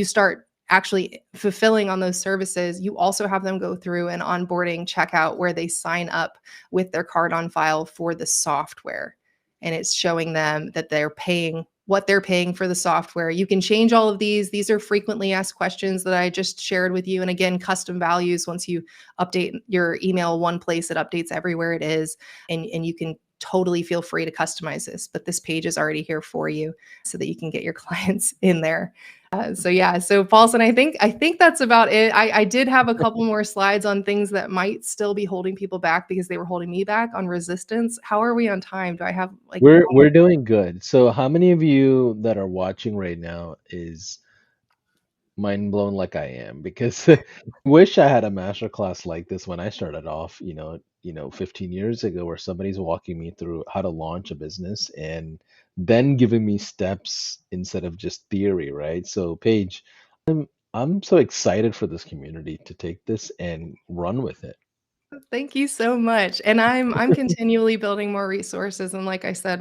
S2: start actually fulfilling on those services. You also have them go through an onboarding checkout where they sign up with their card on file for the software. And it's showing them that they're paying what they're paying for the software. You can change all of these. These are frequently asked questions that I just shared with you. And again, custom values. Once you update your email one place, it updates everywhere it is. And you can totally feel free to customize this. But this page is already here for you so that you can get your clients in there. So Paulson, I think that's about it. I did have a couple more slides on things that might still be holding people back because they were holding me back on resistance. How are we on time? Do I have like
S1: We're doing good. So how many of you that are watching right now is mind blown like I am? Because I wish I had a master class like this when I started off, 15 years ago, where somebody's walking me through how to launch a business and then giving me steps instead of just theory, right? So Paige, I'm so excited for this community to take this and run with it.
S2: Thank you so much. And I'm continually building more resources. And like I said,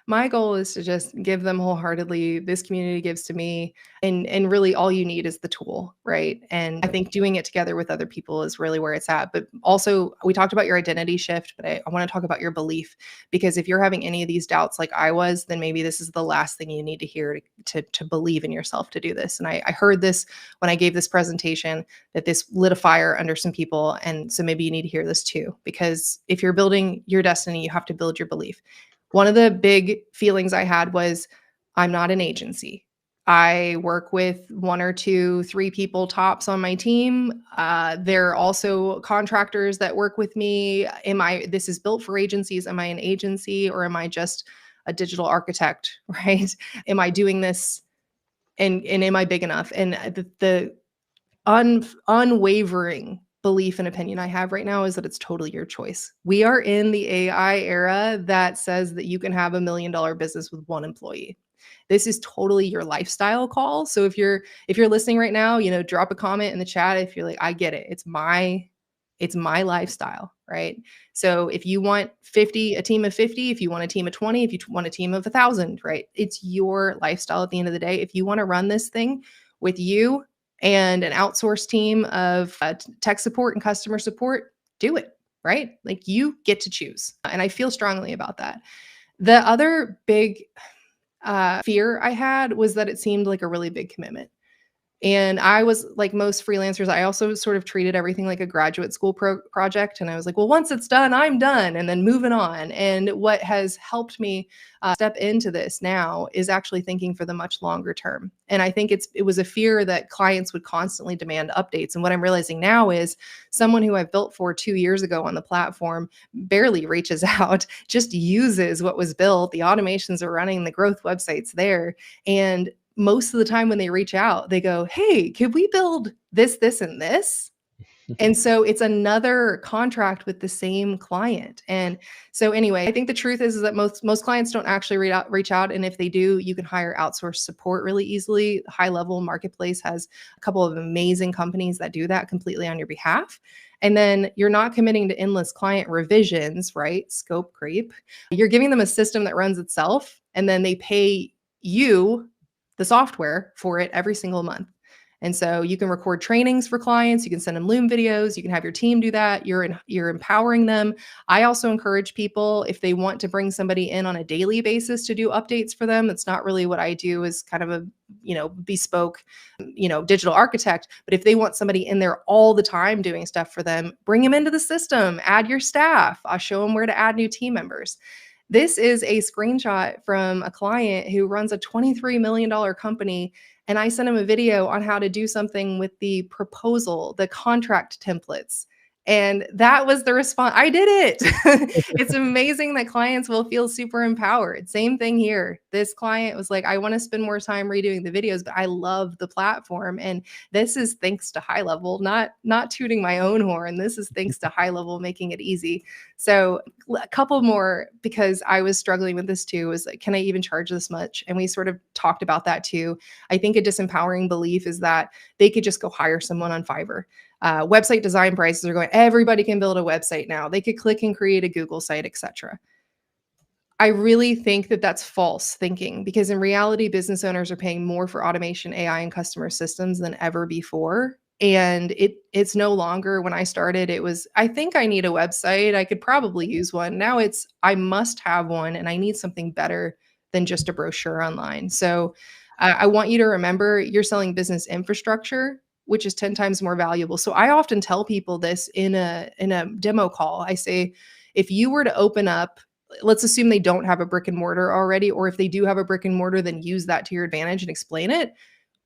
S2: my goal is to just give them wholeheartedly. This community gives to me, and really all you need is the tool, right? And I think doing it together with other people is really where it's at. But also, we talked about your identity shift, but I want to talk about your belief, because if you're having any of these doubts like I was, then maybe this is the last thing you need to hear to believe in yourself to do this. And I heard this when I gave this presentation, that this lit a fire under some people. And so maybe you need to hear this too, because if you're building your destiny, you have to build your belief. One of the big feelings I had was, I'm not an agency. I work with 1 or 2, 3 people tops on my team. There are also contractors that work with me. This is built for agencies. Am I an agency, or am I just a digital architect, right? Am I doing this, and am I big enough? And the unwavering belief and opinion I have right now is that it's totally your choice. We are in the AI era that says that you can have $1 million business with one employee. This is totally your lifestyle call. So if you're listening right now, drop a comment in the chat if you're like, I get it. It's my lifestyle, right? So if you want a team of 50, if you want a team of 20, if you want a team of 1,000, right? It's your lifestyle at the end of the day. If you want to run this thing with you and an outsourced team of tech support and customer support, do it, right? Like you get to choose. And I feel strongly about that. The other big fear I had was that it seemed like a really big commitment. And I was like most freelancers, I also sort of treated everything like a graduate school project. And I was like, well, once it's done, I'm done, and then moving on. And what has helped me step into this now is actually thinking for the much longer term. And I think it was a fear that clients would constantly demand updates. And what I'm realizing now is someone who I've built for 2 years ago on the platform barely reaches out, just uses what was built. The automations are running, the growth website's there. And most of the time when they reach out, they go, hey, could we build this, this, and this? And so it's another contract with the same client. And so anyway, I think the truth is that most clients don't actually reach out. And if they do, you can hire outsourced support really easily. HighLevel Marketplace has a couple of amazing companies that do that completely on your behalf. And then you're not committing to endless client revisions, right? Scope creep. You're giving them a system that runs itself, and then they pay you the software for it every single month. And so you can record trainings for clients, you can send them Loom videos, you can have your team do that. You're empowering them. I also encourage people, if they want to bring somebody in on a daily basis to do updates for them. That's not really what I do, as kind of a bespoke digital architect. But if they want somebody in there all the time doing stuff for them, bring them into the system, add your staff. I'll show them where to add new team members. This is a screenshot from a client who runs a $23 million company. And I sent him a video on how to do something with the proposal, the contract templates. And that was the response. I did it. It's amazing that clients will feel super empowered. Same thing here. This client was like, I want to spend more time redoing the videos, but I love the platform. And this is thanks to HighLevel, not tooting my own horn. This is thanks to HighLevel making it easy. So a couple more, because I was struggling with this too, was like, can I even charge this much? And we sort of talked about that too. I think a disempowering belief is that they could just go hire someone on Fiverr. Website design prices are going, everybody can build a website now. They could click and create a Google site, etc. I really think that that's false thinking, because in reality, business owners are paying more for automation, AI, and customer systems than ever before. And it's no longer, when I started, it was, I think I need a website. I could probably use one. Now it's, I must have one, and I need something better than just a brochure online. So I want you to remember, you're selling business infrastructure, which is 10 times more valuable. So I often tell people this in a demo call. I say, if you were to open up, let's assume they don't have a brick and mortar already, or if they do have a brick and mortar, then use that to your advantage and explain it.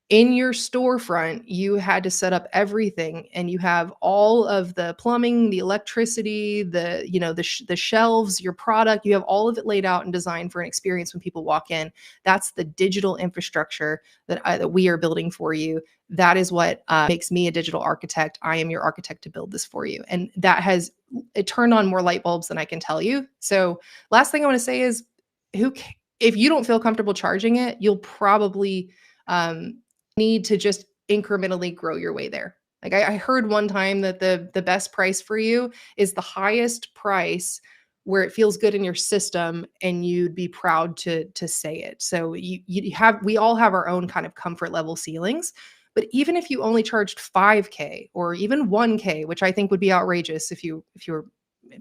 S2: In your storefront, you had to set up everything, and you have all of the plumbing, the electricity, the shelves, your product. You have all of it laid out and designed for an experience when people walk in. That's the digital infrastructure that we are building for you. That is what makes me a digital architect. I am your architect to build this for you, and that has it turned on more light bulbs than I can tell you. So, last thing I want to say is, if you don't feel comfortable charging it, you'll probably need to just incrementally grow your way there. Like I heard one time that the best price for you is the highest price where it feels good in your system and you'd be proud to say it. So we all have our own kind of comfort level ceilings. But even if you only charged 5K or even 1K, which I think would be outrageous if you were,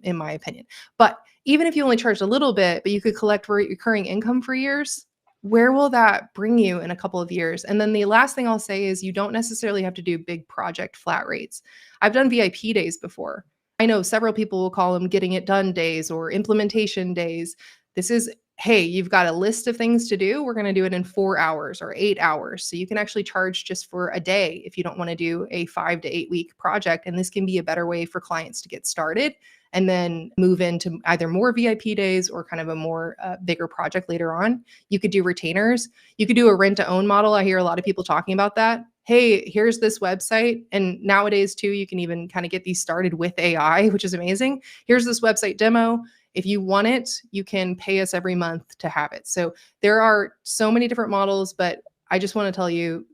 S2: in my opinion. But even if you only charged a little bit, but you could collect recurring income for years, where will that bring you in a couple of years? And then the last thing I'll say is, you don't necessarily have to do big project flat rates. I've done VIP days before. I know several people will call them getting it done days or implementation days. This is, hey, you've got a list of things to do. We're going to do it in 4 hours or 8 hours. So you can actually charge just for a day if you don't want to do a 5 to 8 week project. And this can be a better way for clients to get started and then move into either more VIP days or kind of a more bigger project later on. You could do retainers. You could do a rent to own model. I hear a lot of people talking about that. hey, here's this website. And nowadays too, you can even kind of get these started with AI, which is amazing. Here's this website demo. If you want it, you can pay us every month to have it. So there are so many different models, but I just want to tell you,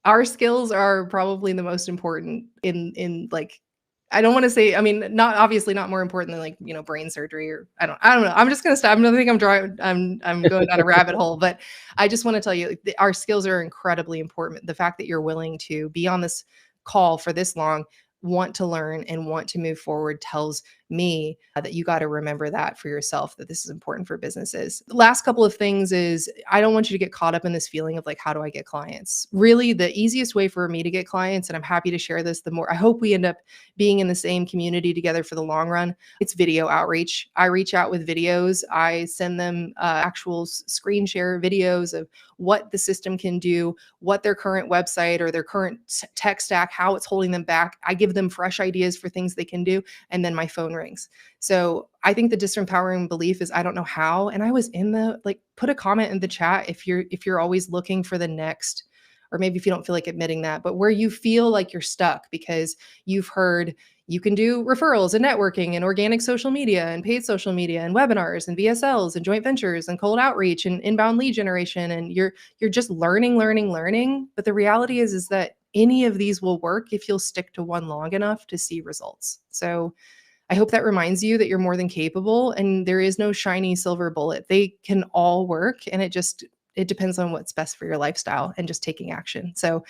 S2: our skills are probably the most important in like, I don't want to say, I mean, not obviously not more important than like, brain surgery, or I don't know. I'm just going to stop. I think I'm going down a rabbit hole, but I just want to tell you, like, our skills are incredibly important. The fact that you're willing to be on this call for this long, want to learn and want to move forward, tells me that you got to remember that for yourself, that this is important for businesses. The last couple of things is, I don't want you to get caught up in this feeling of like, how do I get clients? Really, the easiest way for me to get clients, and I'm happy to share this, the more I hope we end up being in the same community together for the long run, it's video outreach. I reach out with videos. I send them actual screen share videos of what the system can do, what their current website or their current tech stack, how it's holding them back. I give them fresh ideas for things they can do, and then my phone rings. So I think the disempowering belief is, I don't know how. And I was in the, like, put a comment in the chat if you're always looking for the next, or maybe if you don't feel like admitting that, but where you feel like you're stuck because you've heard you can do referrals and networking and organic social media and paid social media and webinars and VSLs and joint ventures and cold outreach and inbound lead generation, and you're just learning. But the reality is that any of these will work if you'll stick to one long enough to see results. So I hope that reminds you that you're more than capable, and there is no shiny silver bullet. They can all work, and it depends on what's best for your lifestyle and just taking action. So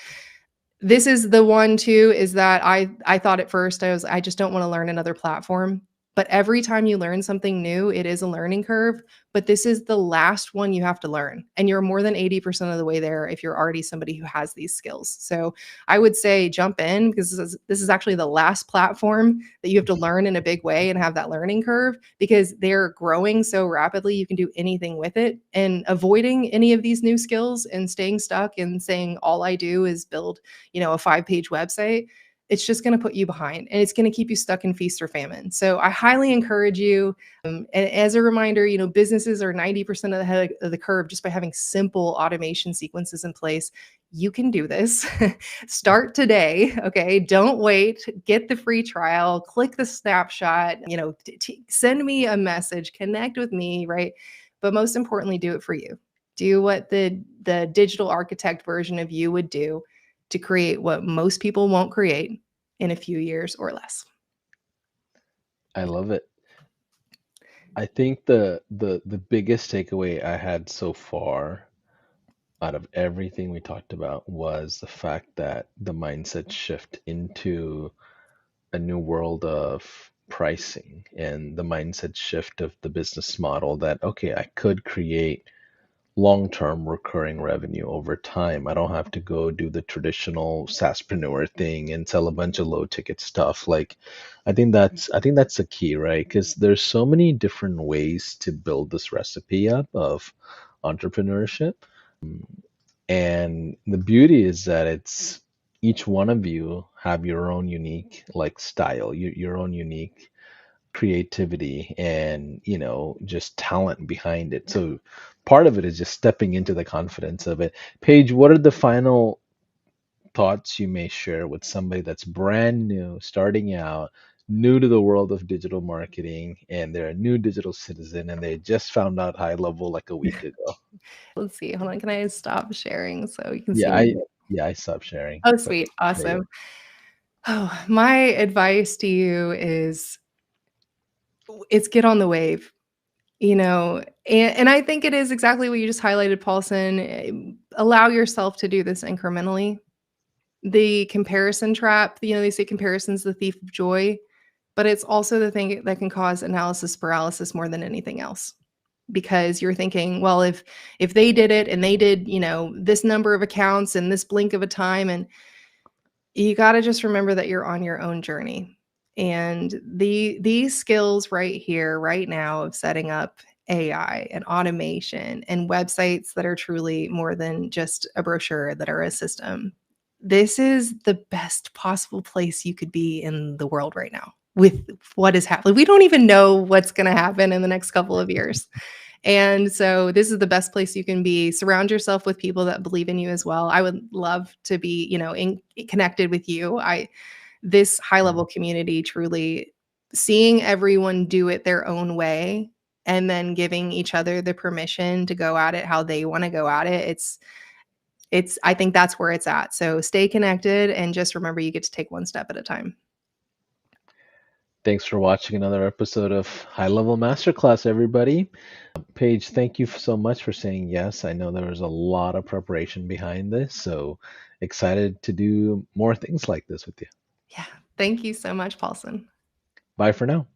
S2: this is the one too, is that I thought at first, I just don't want to learn another platform. But every time you learn something new, it is a learning curve. But this is the last one you have to learn. And you're more than 80% of the way there if you're already somebody who has these skills. So I would say jump in, because this is actually the last platform that you have to learn in a big way and have that learning curve, because they're growing so rapidly. You can do anything with it, and avoiding any of these new skills and staying stuck and saying, all I do is build, a 5-page website, it's just going to put you behind, and it's going to keep you stuck in feast or famine. So I highly encourage you. And as a reminder, businesses are 90% ahead of the curve just by having simple automation sequences in place. You can do this. Start today. Okay. Don't wait. Get the free trial, click the snapshot, send me a message, connect with me. Right. But most importantly, do it for you. Do what the digital architect version of you would do to create what most people won't create in a few years or less.
S1: I love it. I think the biggest takeaway I had so far out of everything we talked about was the fact that the mindset shift into a new world of pricing, and the mindset shift of the business model that, okay, I could create long-term recurring revenue over time. I don't have to go do the traditional SaaSpreneur thing and sell a bunch of low ticket stuff. Like, I think that's the key, right? Because there's so many different ways to build this recipe up of entrepreneurship. And the beauty is that it's each one of you have your own unique like style, your own unique creativity, and just talent behind it. So part of it is just stepping into the confidence of it. Paige, what are the final thoughts you may share with somebody that's brand new, starting out, new to the world of digital marketing, and they're a new digital citizen, and they just found out HighLevel like a week ago?
S2: Let's see. Hold on. Can I stop sharing so you can see
S1: Yeah,
S2: me?
S1: I stopped sharing,
S2: Oh,
S1: but
S2: sweet.
S1: there you
S2: Awesome. Oh, my advice to you is, it's get on the wave. And I think it is exactly what you just highlighted, Paulson. Allow yourself to do this incrementally. The comparison trap, they say comparison's the thief of joy, but it's also the thing that can cause analysis paralysis more than anything else. Because you're thinking, well, if they did it and they did, this number of accounts in this blink of a time, and you got to just remember that you're on your own journey. And these skills right here, right now, of setting up AI and automation and websites that are truly more than just a brochure, that are a system. This is the best possible place you could be in the world right now with what is happening. We don't even know what's going to happen in the next couple of years. And so this is the best place you can be. Surround yourself with people that believe in you as well. I would love to be, connected with you. This high
S1: Mm.
S2: level community, truly seeing everyone do it their own way and then giving each other the permission to go at it how they want to go at it. I think that's where it's at. So stay connected and just remember you get to take one step at a time.
S1: Thanks for watching another episode of High Level Masterclass, everybody. Paige, thank you so much for saying yes. I know there was a lot of preparation behind this, so excited to do more things like this with you.
S2: Yeah. Thank you so much, Paulson.
S1: Bye for now.